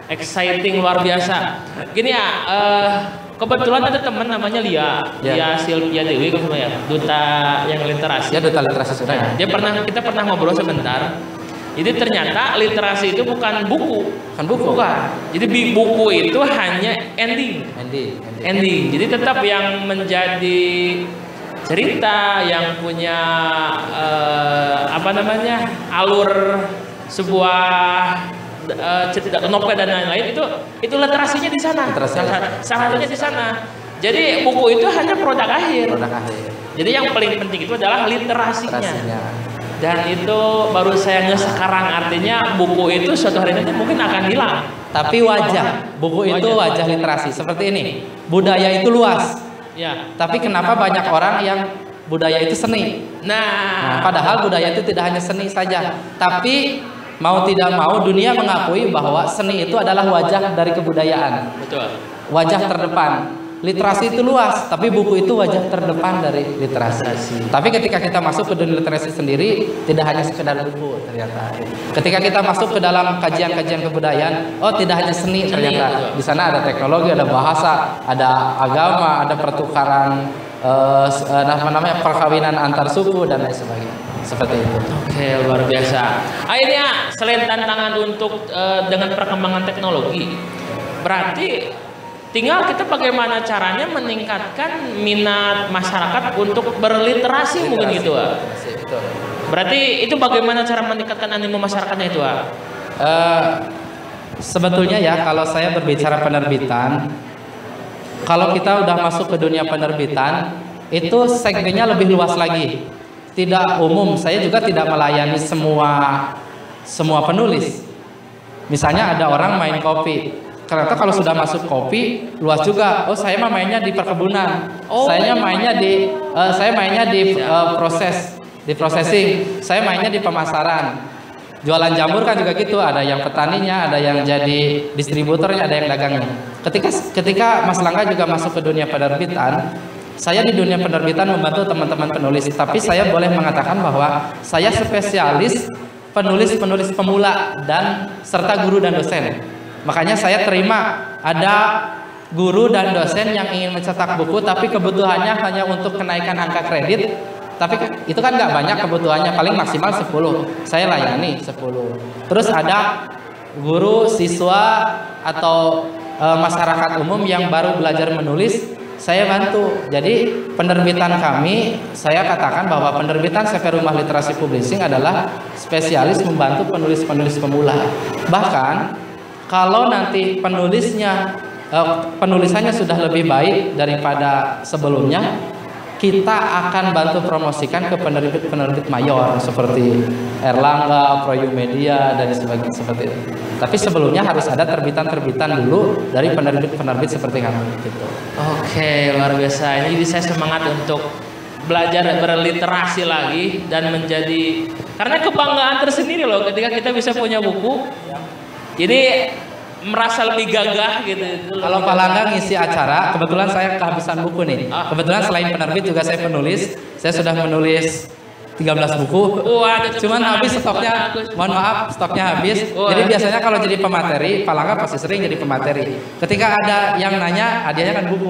Exciting, luar biasa. Gini ya, kebetulan ada teman namanya Lia Sylvia Dewi, ya, duta yang literasi. Ya, duta literasi sudah. Nah, kita pernah ngobrol sebentar. Jadi ternyata literasi itu bukan buku. Bukan. Jadi buku itu hanya ending. Jadi tetap yang menjadi cerita, yang punya alur sebuah novel dan lain-lain, itu literasinya di sana. Salah satunya di sana. Jadi buku itu hanya produk akhir. Jadi yang paling penting itu adalah literasinya. Dan itu baru saya sekarang, artinya buku itu suatu hari nanti mungkin akan hilang. Tapi buku itu wajah literasi. Seperti ini, budaya itu luas. Ya. Tapi kenapa banyak orang yang budaya itu seni? Nah, padahal budaya itu tidak hanya seni saja, tapi mau tidak mau dunia mengakui bahwa seni itu adalah wajah dari kebudayaan. Betul. Wajah terdepan. Literasi itu luas, tapi buku itu wajah terdepan dari literasi. Tapi ketika kita masuk ke dunia literasi sendiri, tidak hanya sekedar buku ternyata. Ketika kita masuk ke dalam kajian-kajian kebudayaan, tidak hanya seni ternyata. Di sana ada teknologi, ada bahasa, ada agama, ada pertukaran perkawinan antar suku dan lain sebagainya. Seperti itu. Oke, luar biasa. Akhirnya selain tantangan untuk dengan perkembangan teknologi, berarti tinggal kita bagaimana caranya meningkatkan minat masyarakat untuk berliterasi mungkin gitu, Berarti itu bagaimana cara meningkatkan animo masyarakatnya itu, Sebetulnya ya kalau saya berbicara penerbitan, kalau kita udah masuk ke dunia penerbitan, itu segmennya lebih luas lagi. Tidak umum, saya juga tidak melayani semua penulis. Misalnya ada orang main kopi. Ternyata kalau sudah masuk kopi, luas juga. Oh, saya mah mainnya di perkebunan. Saya mainnya di proses, di processing. Saya mainnya di pemasaran. Jualan jamur kan juga gitu, ada yang petaninya, ada yang jadi distributornya, ada yang dagangnya. Ketika Mas Langga juga masuk ke dunia penerbitan, saya di dunia penerbitan membantu teman-teman penulis, tapi saya boleh mengatakan bahwa saya spesialis penulis pemula dan serta guru dan dosen. Makanya saya terima ada guru dan dosen yang ingin mencetak buku, tapi kebutuhannya hanya untuk kenaikan angka kredit. Tapi itu kan nggak banyak kebutuhannya, paling maksimal 10. Saya layani 10. Terus ada guru, siswa, atau masyarakat umum yang baru belajar menulis, saya bantu. Jadi penerbitan kami, saya katakan bahwa penerbitan CV Rumah Literasi Publishing adalah spesialis membantu penulis-penulis pemula. Bahkan kalau nanti penulisannya sudah lebih baik daripada sebelumnya, kita akan bantu promosikan ke penerbit-penerbit mayor seperti Erlangga, Proyumedia dan sebagainya seperti itu. Tapi sebelumnya harus ada terbitan-terbitan dulu dari penerbit-penerbit seperti kami gitu. Oke, luar biasa. Ini saya semangat untuk belajar berliterasi lagi dan menjadi, karena kebanggaan tersendiri loh ketika kita bisa punya buku. Jadi merasa lebih gagah gitu. Kalau Pak Langga ngisi acara, kebetulan saya kehabisan buku nih. Kebetulan selain penerbit juga saya penulis. Saya sudah menulis 13 buku. Cuman habis stoknya, mohon maaf stoknya habis. Jadi biasanya kalau jadi pemateri, Pak Langga pasti sering jadi pemateri. Ketika ada yang nanya, hadiahnya kan buku.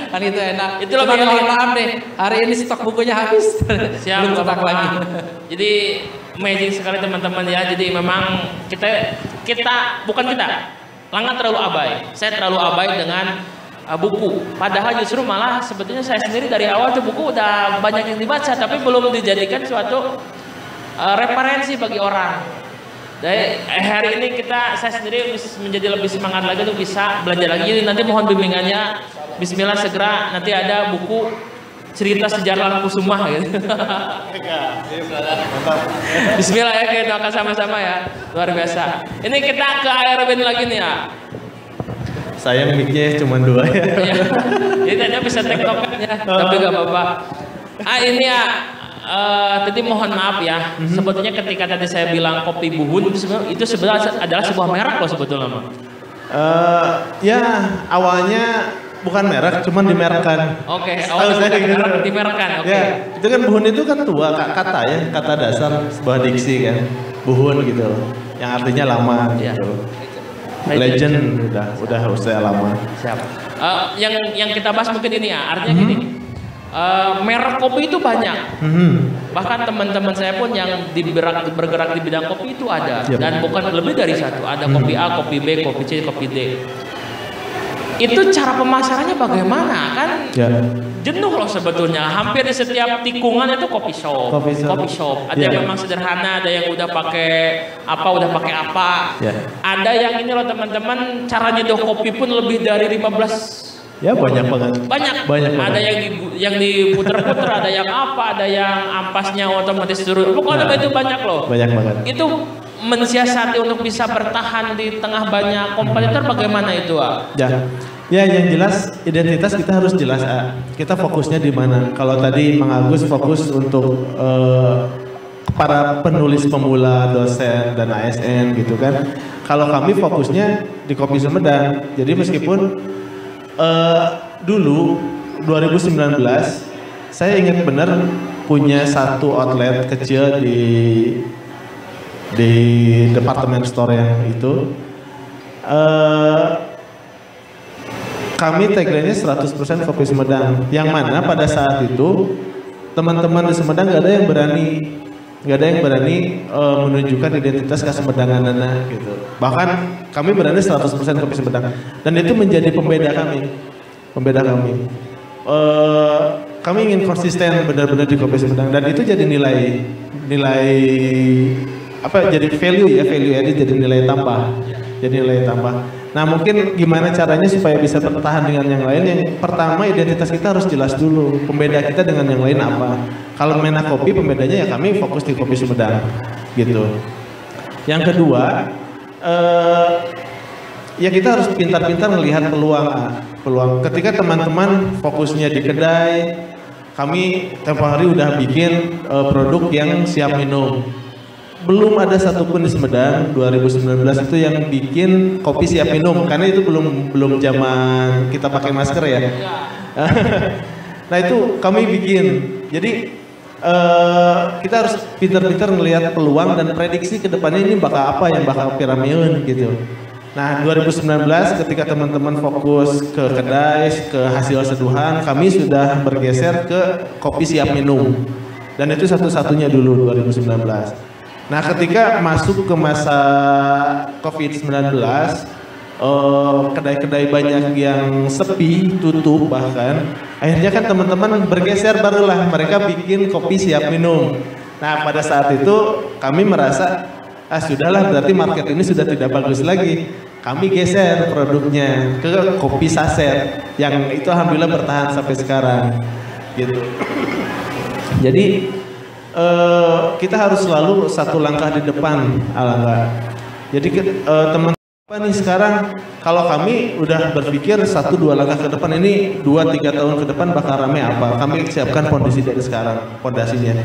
Kan itu enak. Itu lebih mohon maaf deh, hari ini stok bukunya habis. Belum cetak lagi. Jadi amazing sekali teman-teman ya. Jadi memang kita Langga terlalu abai. Saya terlalu abai dengan buku. Padahal justru malah sebetulnya saya sendiri dari awal tuh buku udah banyak yang dibaca, tapi belum dijadikan suatu referensi bagi orang. Dari hari ini saya sendiri menjadi lebih semangat lagi untuk bisa belajar lagi. Jadi nanti mohon bimbingannya. Bismillah segera nanti ada buku cerita sejarah Kusuma gitu. Bismillah ya, kita doakan sama-sama ya. Luar biasa. Ini kita ke Airben lagi nih ya. Saya mic-nya cuma 2 ya. Jadi tanya bisa tektokan ya, tapi gak apa-apa. Ini ya, tadi mohon maaf ya. Sebetulnya ketika tadi saya bilang kopi Buhun itu sebenarnya adalah sebuah merek loh sebetulnya. Ya awalnya bukan merek, cuman dimerekkan. Oke, awalnya dimerekkan. Oke. Ya, itu kan Buhun itu kan tua, kata ya, kata dasar sebuah diksi kan. Buhun gitu loh. Yang artinya lama gitu. Legend udah saya lama. Siap. Yang kita bahas mungkin ini ya, artinya gini. Merek kopi itu banyak. Bahkan teman-teman saya pun yang bergerak di bidang kopi itu ada. Dan bukan lebih dari satu. Ada kopi A, kopi B, kopi C, kopi D. Itu cara pemasarannya bagaimana kan? Jenuh loh sebetulnya. Hampir di setiap tikungan itu kopi shop. Ada yang memang sederhana, ada yang udah pakai apa. Ada yang ini loh teman-teman, cara nyeduh kopi pun lebih dari 15. Ya banyak banget. Banyak. Ada yang diputer-puter, ada yang apa, ada yang ampasnya otomatis turun. Pokoknya itu banyak loh. Banyak banget. Itu mensiasati untuk bisa bertahan di tengah banyak kompetitor bagaimana itu, Ya yang jelas identitas kita harus jelas. Kita fokusnya di mana? Kalau tadi Mang Agus fokus untuk para penulis pemula, dosen dan ASN gitu kan. Kalau kami fokusnya di Kopi Sumedang. Jadi meskipun dulu 2019 saya ingat benar punya satu outlet kecil di departemen store yang itu. Kami tagline-nya 100% Kopi Sumedang. Yang mana pada saat itu teman-teman di Sumedang gak ada yang berani menunjukkan identitas kesumedanganana gitu. Bahkan kami berani 100% Kopi Sumedang. Dan itu menjadi pembeda kami. Kami ingin konsisten benar-benar di Kopi Sumedang dan itu jadi nilai jadi value added, jadi nilai tambah. jadi nilai tambah. Nah mungkin gimana caranya supaya bisa bertahan dengan yang lain? Yang pertama identitas kita harus jelas dulu, pembeda kita dengan yang lain apa. Kalau Mena Kopi pembedanya ya kami fokus di kopi Sumedang gitu. Yang kedua, ya kita harus pintar-pintar melihat peluang. Ketika teman-teman fokusnya di kedai, kami tempo hari udah bikin produk yang siap minum. Belum ada satupun di Sumedang 2019 itu yang bikin kopi siap minum, karena itu belum zaman kita pakai masker ya. Nah itu kami bikin. Jadi kita harus pintar-pintar melihat peluang dan prediksi ke depannya ini bakal apa yang bakal pirameun gitu. Nah 2019 ketika teman-teman fokus ke kedai, ke hasil seduhan, kami sudah bergeser ke kopi siap minum. Dan itu satu-satunya dulu 2019. Nah ketika masuk ke masa COVID-19, kedai-kedai banyak yang sepi, tutup bahkan. Akhirnya kan teman-teman bergeser barulah mereka bikin kopi siap minum. Nah pada saat itu kami merasa, sudahlah berarti market ini sudah tidak bagus lagi. Kami geser produknya ke kopi saset yang itu alhamdulillah bertahan sampai sekarang gitu. Jadi kita harus selalu satu langkah di depan, Alangga. Jadi teman-teman nih sekarang, kalau kami udah berpikir 1-2 langkah ke depan, ini 2-3 tahun ke depan bakal rame apa? Kami siapkan fondasi dari sekarang, fondasinya.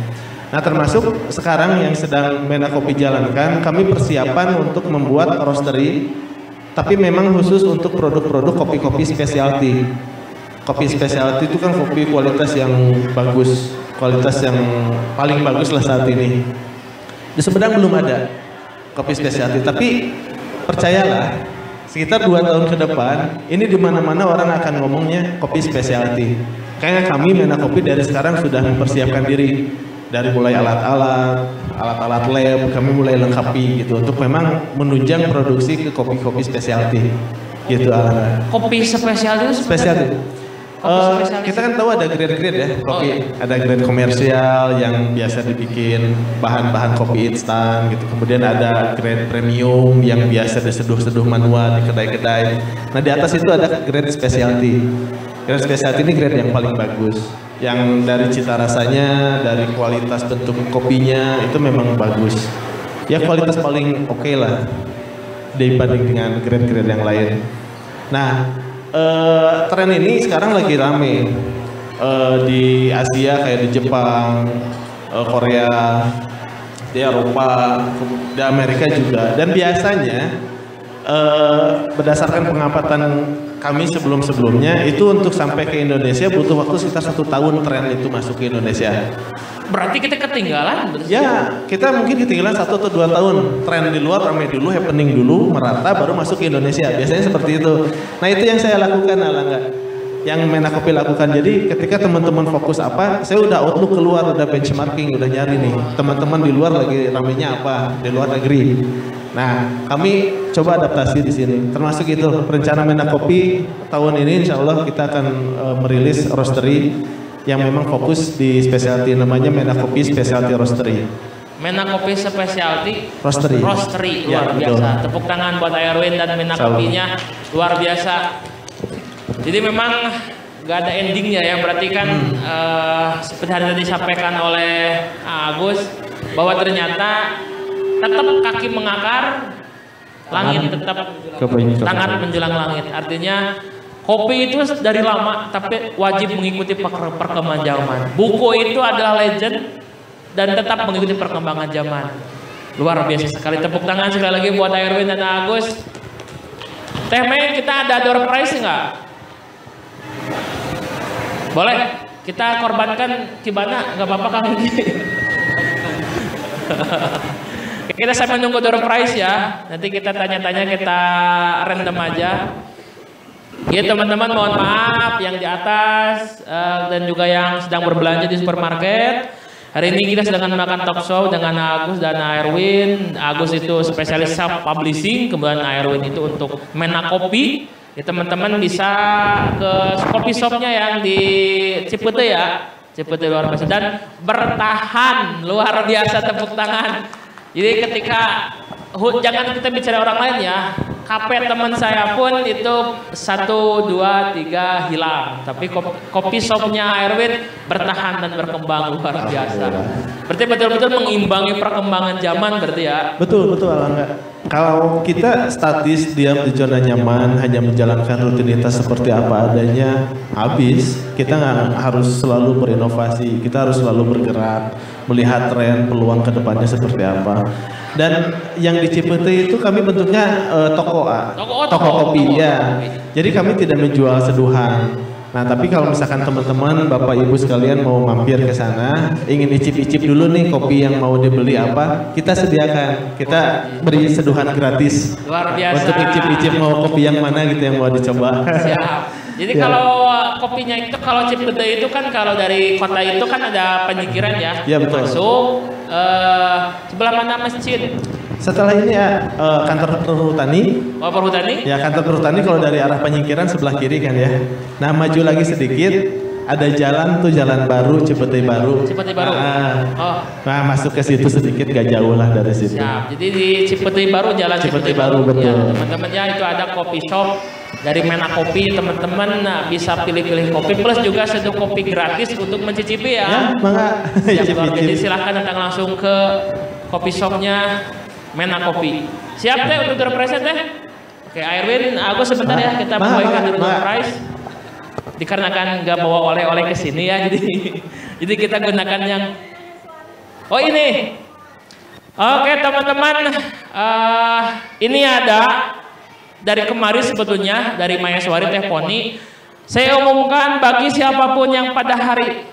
Nah termasuk sekarang yang sedang Mena Kopi jalankan, kami persiapan untuk membuat roastery, tapi memang khusus untuk produk-produk kopi-kopi specialty. Kopi specialty itu kan kopi kualitas yang bagus, kualitas yang paling bagus lah saat ini. Di Sumedang belum ada kopi specialty, tapi percayalah, sekitar 2 tahun ke depan, ini di mana-mana orang akan ngomongnya kopi specialty. Kayaknya kami Mena Kopi dari sekarang sudah mempersiapkan diri, dari mulai alat-alat lab, kami mulai lengkapi gitu untuk memang menunjang produksi ke kopi-kopi specialty gitu. Kopi specialty itu specialty. Kita kan tahu ada grade-grade ya kopi, ada grade komersial yang biasa dibikin bahan-bahan kopi instan gitu. Kemudian ada grade premium yang biasa diseduh-seduh manual di kedai-kedai. Nah di atas itu ada grade specialty. Grade specialty ini grade yang paling bagus, yang dari cita rasanya, dari kualitas bentuk kopinya itu memang bagus. Ya kualitas paling oke lah dibanding dengan grade-grade yang lain. Nah tren ini sekarang lagi rame di Asia, kayak di Jepang, Korea, di Eropa, di Amerika juga. Dan biasanya berdasarkan pengamatan kami sebelumnya itu untuk sampai ke Indonesia butuh waktu sekitar 1 tahun tren itu masuk ke Indonesia. Berarti kita ketinggalan? Ya, kita mungkin ketinggalan 1 atau 2 tahun. Tren di luar ramai dulu, happening dulu, merata, baru masuk ke Indonesia. Biasanya seperti itu. Nah itu yang saya lakukan, Alangga. Yang Mena Kopi lakukan. Jadi ketika teman-teman fokus apa, saya udah outlook keluar, udah benchmarking, udah nyari nih. Teman-teman di luar lagi ramainya apa, di luar negeri. Nah, kami coba adaptasi di sini. Termasuk itu, rencana Mena Kopi tahun ini insya Allah kita akan merilis roastery yang memang fokus di specialty, namanya Mena Kopi Specialty Roastery. Mena Kopi Specialty Roastery. Roastery Ya, luar biasa. Tepuk tangan buat Erwin dan Mena Kopinya luar biasa. Jadi memang gak ada endingnya ya, berarti kan seperti hari tadi disampaikan oleh Agus bahwa ternyata tetap kaki mengakar, langit tetap tangan menjulang langit. Artinya kopi itu dari lama tapi wajib mengikuti perkembangan zaman. Buku itu adalah legend dan tetap mengikuti perkembangan zaman. Luar biasa sekali. Tepuk tangan sekali lagi buat Erwin dan Agus. Teh Mei, kita ada door prize nggak? Boleh? Kita korbankan Kibana, nggak apa-apa Kang. Kita sampai menunggu door prize ya. Nanti kita tanya-tanya, kita random aja. Ya teman-teman, mohon maaf yang di atas dan juga yang sedang berbelanja di supermarket. Hari ini kita sedang melakukan talk show dengan Agus dan Erwin. Agus itu spesialis self publishing, kemudian Erwin itu untuk Mena Kopi. Ya teman-teman bisa ke kopi shopnya yang di Cipete ya. Cipete luar biasa dan bertahan luar biasa, tepuk tangan. Jadi ketika jangan kita bicara orang lain ya. Kafe teman saya pun itu 1, 2, 3 hilang. Tapi kopi shopnya Erwin bertahan dan berkembang luar biasa. Berarti betul-betul mengimbangi perkembangan zaman berarti ya. Betul Alangga. Kalau kita statis diam di zona nyaman, hanya menjalankan rutinitas seperti apa adanya, habis. Kita nggak harus selalu berinovasi. Kita harus selalu bergerak, melihat tren, peluang kedepannya seperti apa. Dan yang di Cipete itu kami bentuknya toko kopi ya. Jadi kami tidak menjual seduhan. Nah, tapi kalau misalkan teman-teman, Bapak Ibu sekalian mau mampir ke sana, ingin icip-icip dulu nih kopi yang mau dibeli apa, kita sediakan. Kita beri seduhan gratis. Luar biasa. Untuk icip-icip mau kopi yang mana gitu yang mau dicoba. Siap. Jadi Ya. kalau kopinya itu, kalau Cipete itu kan kalau dari kota itu kan ada penyingkiran ya. Ya, betul. Masuk sebelah mana masjid? Setelah ini ya kantor perhutani. Oh, Perhutani? Ya, kantor perhutani kalau dari arah penyingkiran sebelah kiri kan ya. Nah, maju lagi sedikit ada jalan tuh, jalan baru, Cipete Baru. Cipete Baru. Oh. Nah, masuk ke situ sedikit, gak jauh lah dari situ. Siap. Jadi di Cipete Baru, jalan Cipete Baru, betul. Ya, teman-teman ya, itu ada kopi shop dari Mena Kopi. Teman-teman bisa pilih-pilih kopi plus juga seduh kopi gratis untuk mencicipi ya. Ya, mangga. Siap, jadi silahkan datang langsung ke kopi shopnya Mena Kopi. Siap teh untuk door prize teh? Oke, Erwin, Agus sebentar ya, kita bawakan dulu door prize. Dikarenakan nggak bawa oleh-oleh ke sini ya, jadi kita gunakan yang ini. Oke teman-teman, ini ada dari kemarin sebetulnya dari Maheswari Teh Poni. Saya umumkan bagi siapapun yang pada hari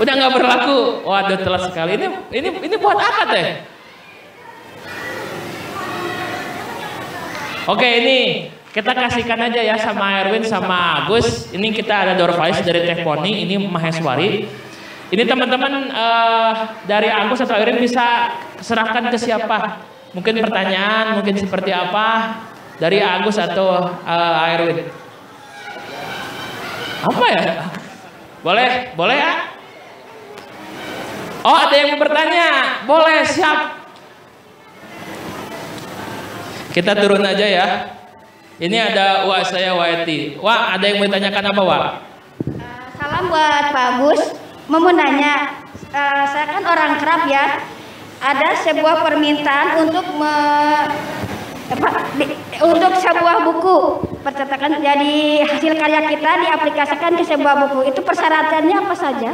udah nggak berlaku. Waduh, telat sekali. Ini buat apa teh? Oke, ini kita kasihkan aja ya sama Erwin sama Agus. Ini kita ada door prize dari Teh Poni. Ini Maheswari. Ini teman-teman dari Agus atau Erwin bisa serahkan ke siapa? Mungkin pertanyaan, mungkin seperti apa dari Agus atau Erwin? Apa ya? Boleh ya? Oh, ada yang mau bertanya? Boleh, siap. Kita turun aja ya. Ini ada Wak saya Wati. Wak, ada yang mau ditanyakan apa, Wak? Salam buat Pak Agus. Mau nanya, saya kan orang kerap ya. Ada sebuah permintaan untuk untuk sebuah buku percetakan, jadi hasil karya kita diaplikasikan ke sebuah buku. Itu persyaratannya apa saja?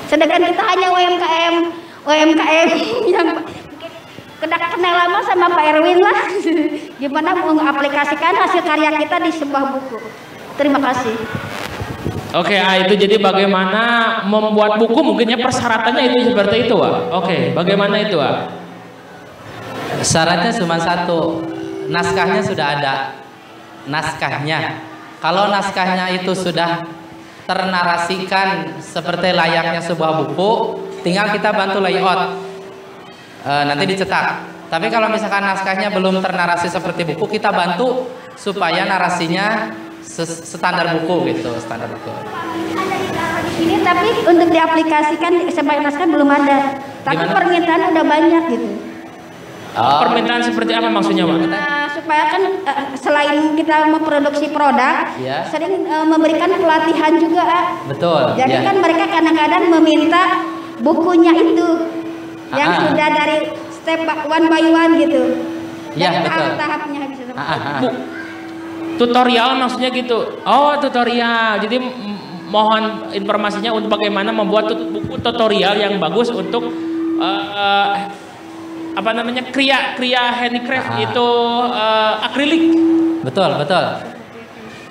Sedangkan kita hanya UMKM yang kenal lama sama Pak Erwin lah. Gimana mengaplikasikan hasil karya kita di sebuah buku? Terima kasih. Oke, itu jadi bagaimana membuat buku, mungkinnya persyaratannya itu seperti itu, Wak. Oke, bagaimana itu, Wak? Syaratnya cuma satu, naskahnya sudah ada. Naskahnya. Kalau naskahnya itu sudah ternarasikan seperti layaknya sebuah buku, tinggal kita bantu layout. Nanti dicetak. Tapi kalau misalkan naskahnya belum ternarasi seperti buku, kita bantu supaya narasinya standar buku gitu, standar buku. Ini tapi untuk diaplikasikan sebagai naskah belum ada. Tapi Gimana? permintaan udah banyak gitu. Permintaan seperti apa maksudnya, Wak? Supaya kan selain kita memproduksi produk, Ya. sering memberikan pelatihan juga. Betul. Jadi ya. kan mereka kadang-kadang meminta bukunya itu yang sudah dari step one by one gitu. Ya, Dari betul. tahap-tahapnya bisa seperti itu. Tutorial maksudnya gitu. Oh, tutorial. Jadi mohon informasinya untuk bagaimana membuat buku tutorial yang bagus untuk apa namanya, kriya handicraft itu akrilik. Betul.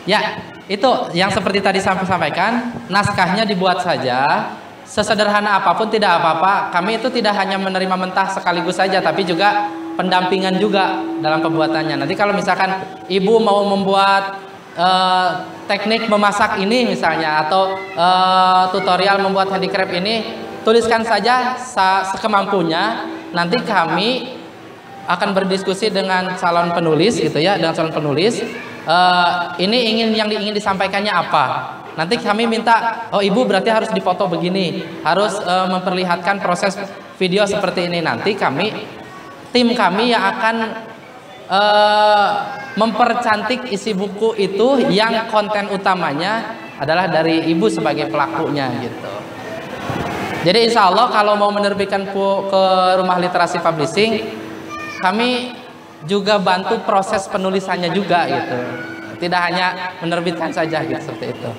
Ya, itu yang seperti tadi sampaikan, naskahnya dibuat saja. Sesederhana apapun tidak apa-apa. Kami itu tidak hanya menerima mentah sekaligus saja, tapi juga pendampingan juga dalam pembuatannya. Nanti kalau misalkan ibu mau membuat teknik memasak ini misalnya, atau tutorial membuat handicraft ini, tuliskan saja sekemampunya. Nanti kami akan berdiskusi dengan calon penulis gitu ya, dengan calon penulis. Ini yang ingin disampaikannya apa? Nanti kami minta, oh ibu berarti harus dipoto begini, harus memperlihatkan proses video seperti ini nanti tim kami yang akan mempercantik isi buku itu yang konten utamanya adalah dari ibu sebagai pelakunya gitu. Jadi insya Allah kalau mau menerbitkan ke Rumah Literasi Publishing, kami juga bantu proses penulisannya juga gitu. Tidak hanya menerbitkan saja gitu, seperti itu.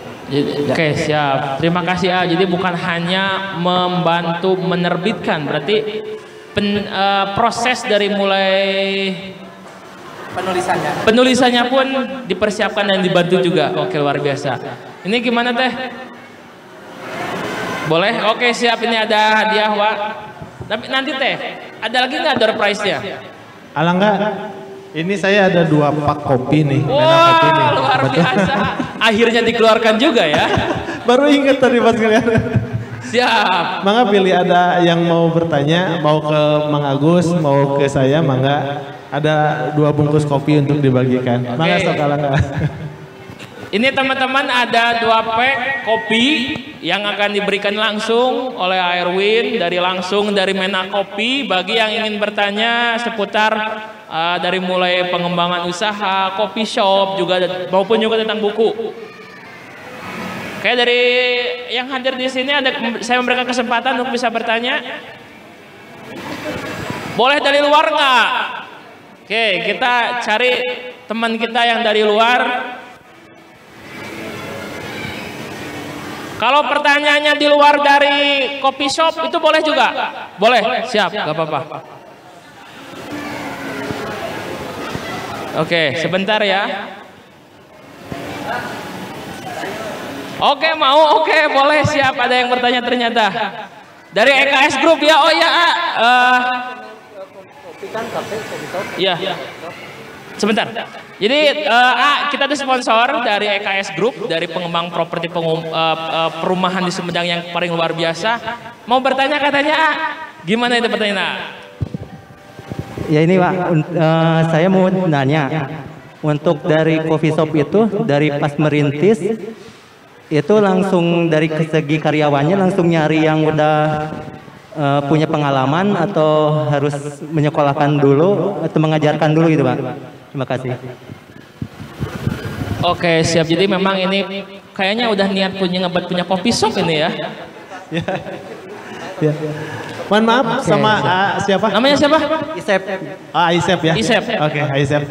Oke, siap. Terima kasih. Jadi bukan hanya membantu menerbitkan, berarti proses dari mulai penulisannya pun dipersiapkan dan dibantu juga. Oke, luar biasa. Ini gimana teh? Boleh? Oke, siap. Ini ada hadiah, Wak. Tapi nanti teh, ada lagi nggak door prize-nya? Alangga, ini saya ada 2 pak kopi nih. Wah, kopi nih. Luar biasa. Akhirnya dikeluarkan juga ya. Baru inget tadi pas ngeliat. Siap. Mangga pilih, ada yang mau bertanya, mau ke Mang Agus, mau ke saya, mangga. Ada 2 bungkus kopi untuk dibagikan. Mangga sok Alangga. Ini teman-teman ada 2 pack kopi yang akan diberikan langsung oleh Airwin dari Mena Kopi bagi yang ingin bertanya seputar dari mulai pengembangan usaha, kopi shop juga maupun juga tentang buku. Kayak dari yang hadir di sini saya memberikan kesempatan untuk bisa bertanya. Boleh dari luar nggak? Oke, kita cari teman kita yang dari luar. Kalau pertanyaannya di luar dari kopi shop itu boleh juga? Boleh, siap, gak apa-apa. Oke, sebentar ya. Oke, mau, oke, boleh, siap. Ada yang bertanya ternyata. Dari EKS Group ya, oh ya. Iya. Sebentar. Jadi kita ada sponsor dari EKS Group, dari pengembang properti perumahan di Sumedang yang paling luar biasa. Mau bertanya katanya, gimana itu pertanyaan? Ya ini Pak, saya mau nanya, untuk dari coffee shop itu dari pas merintis itu langsung dari segi karyawannya langsung nyari yang udah punya pengalaman atau harus menyekolahkan dulu atau mengajarkan dulu gitu Pak? Terima kasih. Oke, siap. Jadi memang ini kayaknya udah niat punya kopi shop ini ya. Ya. Mohon maaf sama siapa? Namanya siapa? Isep. Isep ya. Isep. Oke, Isep.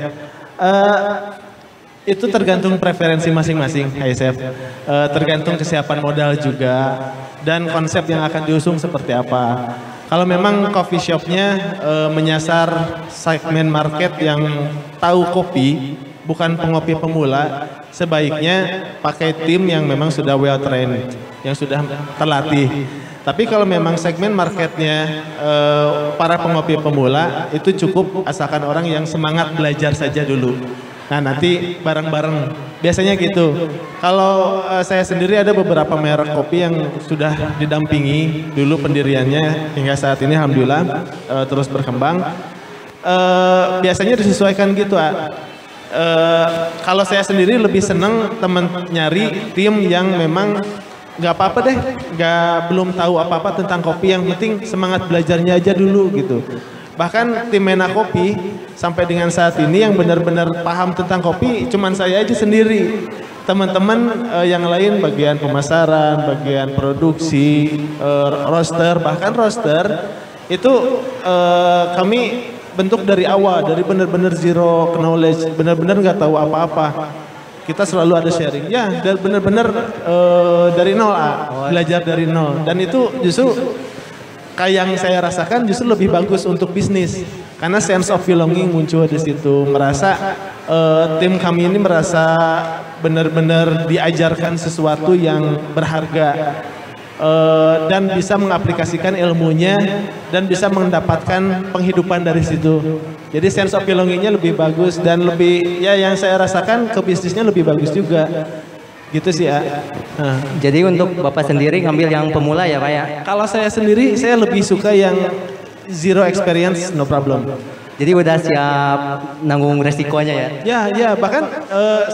Itu tergantung preferensi masing-masing, Isep. Tergantung kesiapan modal juga dan konsep yang akan diusung seperti apa. Kalau memang coffee shopnya menyasar segmen market yang tahu kopi, bukan pengopi pemula, sebaiknya pakai tim yang memang sudah well trained, yang sudah terlatih. Tapi kalau memang segmen marketnya para pengopi pemula, itu cukup asalkan orang yang semangat belajar saja dulu. Nah nanti bareng-bareng, biasanya gitu. Kalau saya sendiri ada beberapa merek kopi yang sudah didampingi dulu pendiriannya hingga saat ini alhamdulillah terus berkembang. Biasanya disesuaikan gitu. Kalau saya sendiri lebih senang teman nyari tim yang memang nggak apa-apa deh, belum tahu apa-apa tentang kopi, yang penting semangat belajarnya aja dulu gitu. Bahkan tim Mena Kopi sampai dengan saat ini yang benar-benar paham tentang kopi cuman saya aja sendiri. Teman-teman yang lain bagian pemasaran, bagian produksi, roaster, bahkan roaster itu kami bentuk dari awal, dari benar-benar zero knowledge, benar-benar nggak tahu apa-apa. Kita selalu ada sharing, ya, dan benar-benar dari nol, belajar dari nol, dan itu justru kayak yang saya rasakan justru lebih bagus untuk bisnis, karena sense of belonging muncul di situ, merasa tim kami ini merasa benar-benar diajarkan sesuatu yang berharga dan bisa mengaplikasikan ilmunya dan bisa mendapatkan penghidupan dari situ. Jadi sense of belongingnya lebih bagus dan lebih, ya yang saya rasakan ke bisnisnya lebih bagus juga. Gitu sih ya. Jadi untuk Bapak sendiri ngambil yang pemula ya Pak ya? Kalau saya sendiri, saya lebih suka yang zero experience, no problem. Jadi udah siap nanggung resikonya ya? Ya, bahkan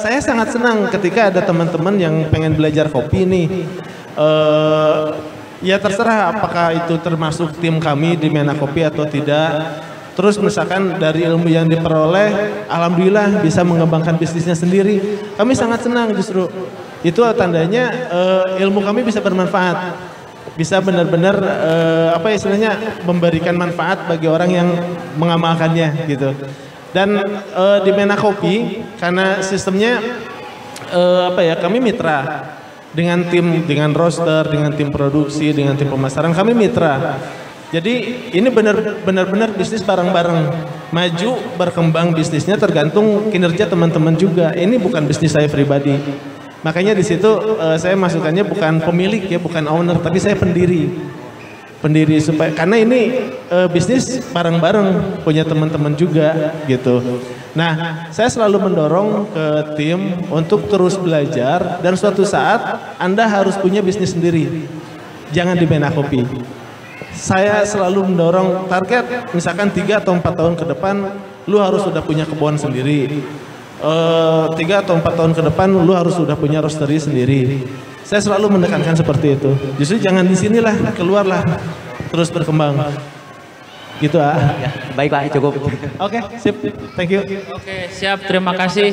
saya sangat senang ketika ada teman-teman yang pengen belajar kopi nih. Ya terserah apakah itu termasuk tim kami di Menakopi atau tidak. Terus misalkan dari ilmu yang diperoleh, alhamdulillah bisa mengembangkan bisnisnya sendiri. Kami sangat senang justru. Itu tandanya ilmu kami bisa bermanfaat. Bisa benar-benar apa istilahnya memberikan manfaat bagi orang yang mengamalkannya gitu. Dan di Menakopi karena sistemnya kami mitra dengan tim, dengan roster, dengan tim produksi, dengan tim pemasaran, kami mitra. Jadi ini benar-benar bisnis bareng-bareng, maju berkembang bisnisnya tergantung kinerja teman-teman juga. Ini bukan bisnis saya pribadi. Makanya di situ saya masukannya bukan pemilik ya, bukan owner, tapi saya pendiri supaya karena ini bisnis bareng-bareng punya teman-teman juga gitu. Nah, saya selalu mendorong ke tim untuk terus belajar dan suatu saat Anda harus punya bisnis sendiri. Jangan di Menakopi. Saya selalu mendorong target misalkan 3 atau 4 tahun ke depan lu harus sudah punya kebun sendiri. 3 atau 4 tahun ke depan lu harus sudah punya roastery sendiri. Saya selalu menekankan seperti itu. Justru jangan di sinilah, keluarlah, terus berkembang. Gitu Ya, baik Pak, cukup. Oke, sip. Thank you. Oke, siap. Terima kasih.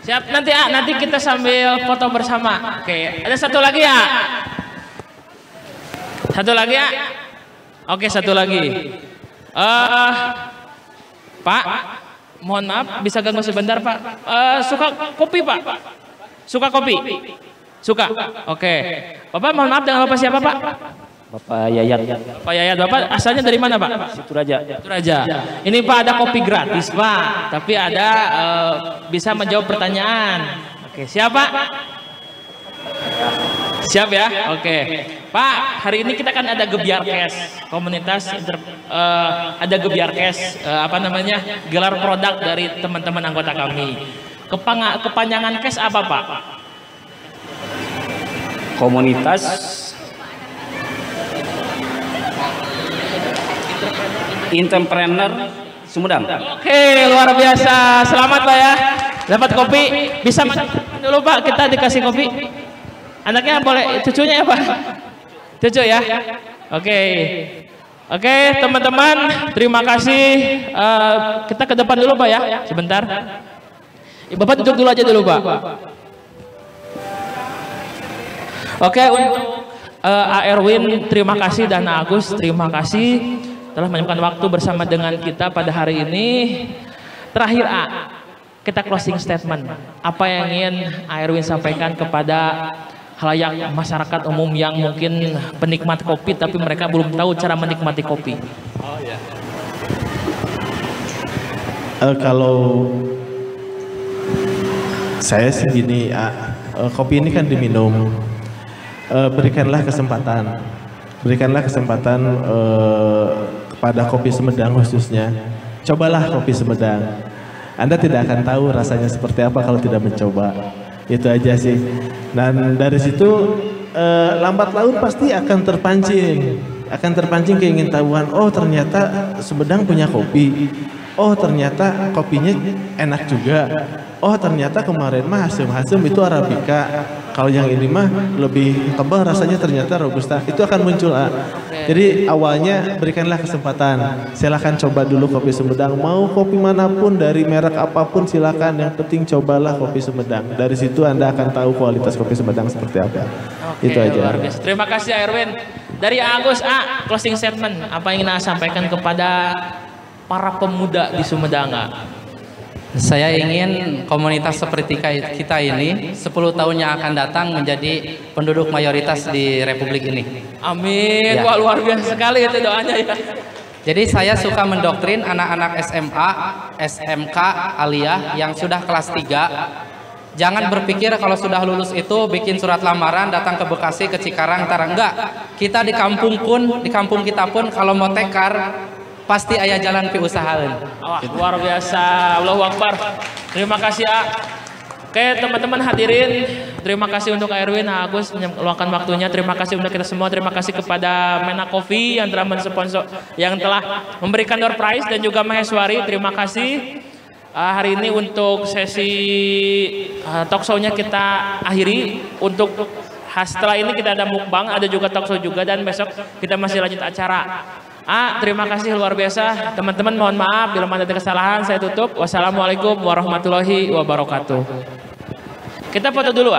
Siap, nanti kita sambil foto bersama. Oke, ada satu lagi ya? Satu lagi ya? Oke, satu lagi. Pak, mohon maaf, bisa ganggu sebentar Pak. Suka kopi Pak? Suka kopi? Suka? Oke. Bapak mohon maaf, dengan Bapak siapa Pak? Bapak Yayat. Pak Yayat, Bapak asalnya dari mana Pak? Situraja. Situraja. Ini Pak ada kopi gratis Pak, tapi ada bisa menjawab pertanyaan. Oke, siapa? Siap ya? Oke. Pak, hari ini kita kan ada Gebyarkes, komunitas ada Gebyarkes, gelar produk dari teman-teman anggota kami. Kepanjangan KES apa Pak? Komunitas Entrepreneur Sumedang. Oke, luar biasa. Selamat Pak ya. Dapat kopi. Bisa dulu Pak, kita dikasih kopi. Anaknya boleh, cucunya ya Pak? Cucu ya? Oke. Oke, teman-teman, terima kasih. Kita ke depan dulu Pak ya, sebentar. Bapak duduk dulu aja dulu Pak. Oke, untuk Erwin terima kasih dan Agus terima kasih telah menyempatkan waktu bersama dengan kita pada hari ini. Terakhir kita closing statement. Apa yang ingin Erwin sampaikan kepada halayak masyarakat umum yang mungkin penikmat kopi tapi mereka belum tahu cara menikmati kopi? Oh ya. Kalau saya sih gini, kopi ini kan diminum. Berikanlah kesempatan kepada kopi Sumedang khususnya. Cobalah kopi Sumedang. Anda tidak akan tahu rasanya seperti apa kalau tidak mencoba. Itu aja sih. Dan dari situ lambat laun pasti akan terpancing keingintahuan. Oh ternyata Sumedang punya kopi. Oh ternyata kopinya enak juga. Oh ternyata kemarin mah Hasem itu Arabica. Kalau yang ini mah lebih tebal rasanya ternyata Robusta. Itu akan muncul. Jadi awalnya berikanlah kesempatan. Silakan coba dulu kopi Sumedang. Mau kopi manapun dari merek apapun silakan. Yang penting cobalah kopi Sumedang. Dari situ Anda akan tahu kualitas kopi Sumedang seperti apa. Oke, itu aja. Luar biasa. Terima kasih Erwin. Dari Agus closing statement. Apa yang ingin sampaikan kepada para pemuda di Sumedang? Saya ingin komunitas seperti kita ini 10 tahun yang akan datang menjadi penduduk mayoritas di Republik ini. Amin. Ya. Wah, luar biasa sekali itu doanya ya. Jadi saya suka mendoktrin anak-anak SMA, SMK, aliyah yang sudah kelas 3. Jangan berpikir kalau sudah lulus itu bikin surat lamaran, datang ke Bekasi, ke Cikarang, enggak. Kita di kampung kita pun kalau mau tekar pasti ayah jalan pi usahain. Wah, luar biasa. Allahu Akbar. Terima kasih Oke teman-teman hadirin, terima kasih untuk Erwin, Agus meluangkan waktunya. Terima kasih untuk kita semua. Terima kasih kepada Menakopi yang telah mensponsor, yang telah memberikan door prize, dan juga Maheswari. Terima kasih. Hari ini untuk sesi talk show-nya kita akhiri. Untuk Setelah ini kita ada mukbang, ada juga talkshow juga, dan besok kita masih lanjut acara. Terima kasih luar biasa. Teman-teman mohon maaf bila ada kesalahan, saya tutup. Wassalamualaikum warahmatullahi wabarakatuh. Kita foto dulu,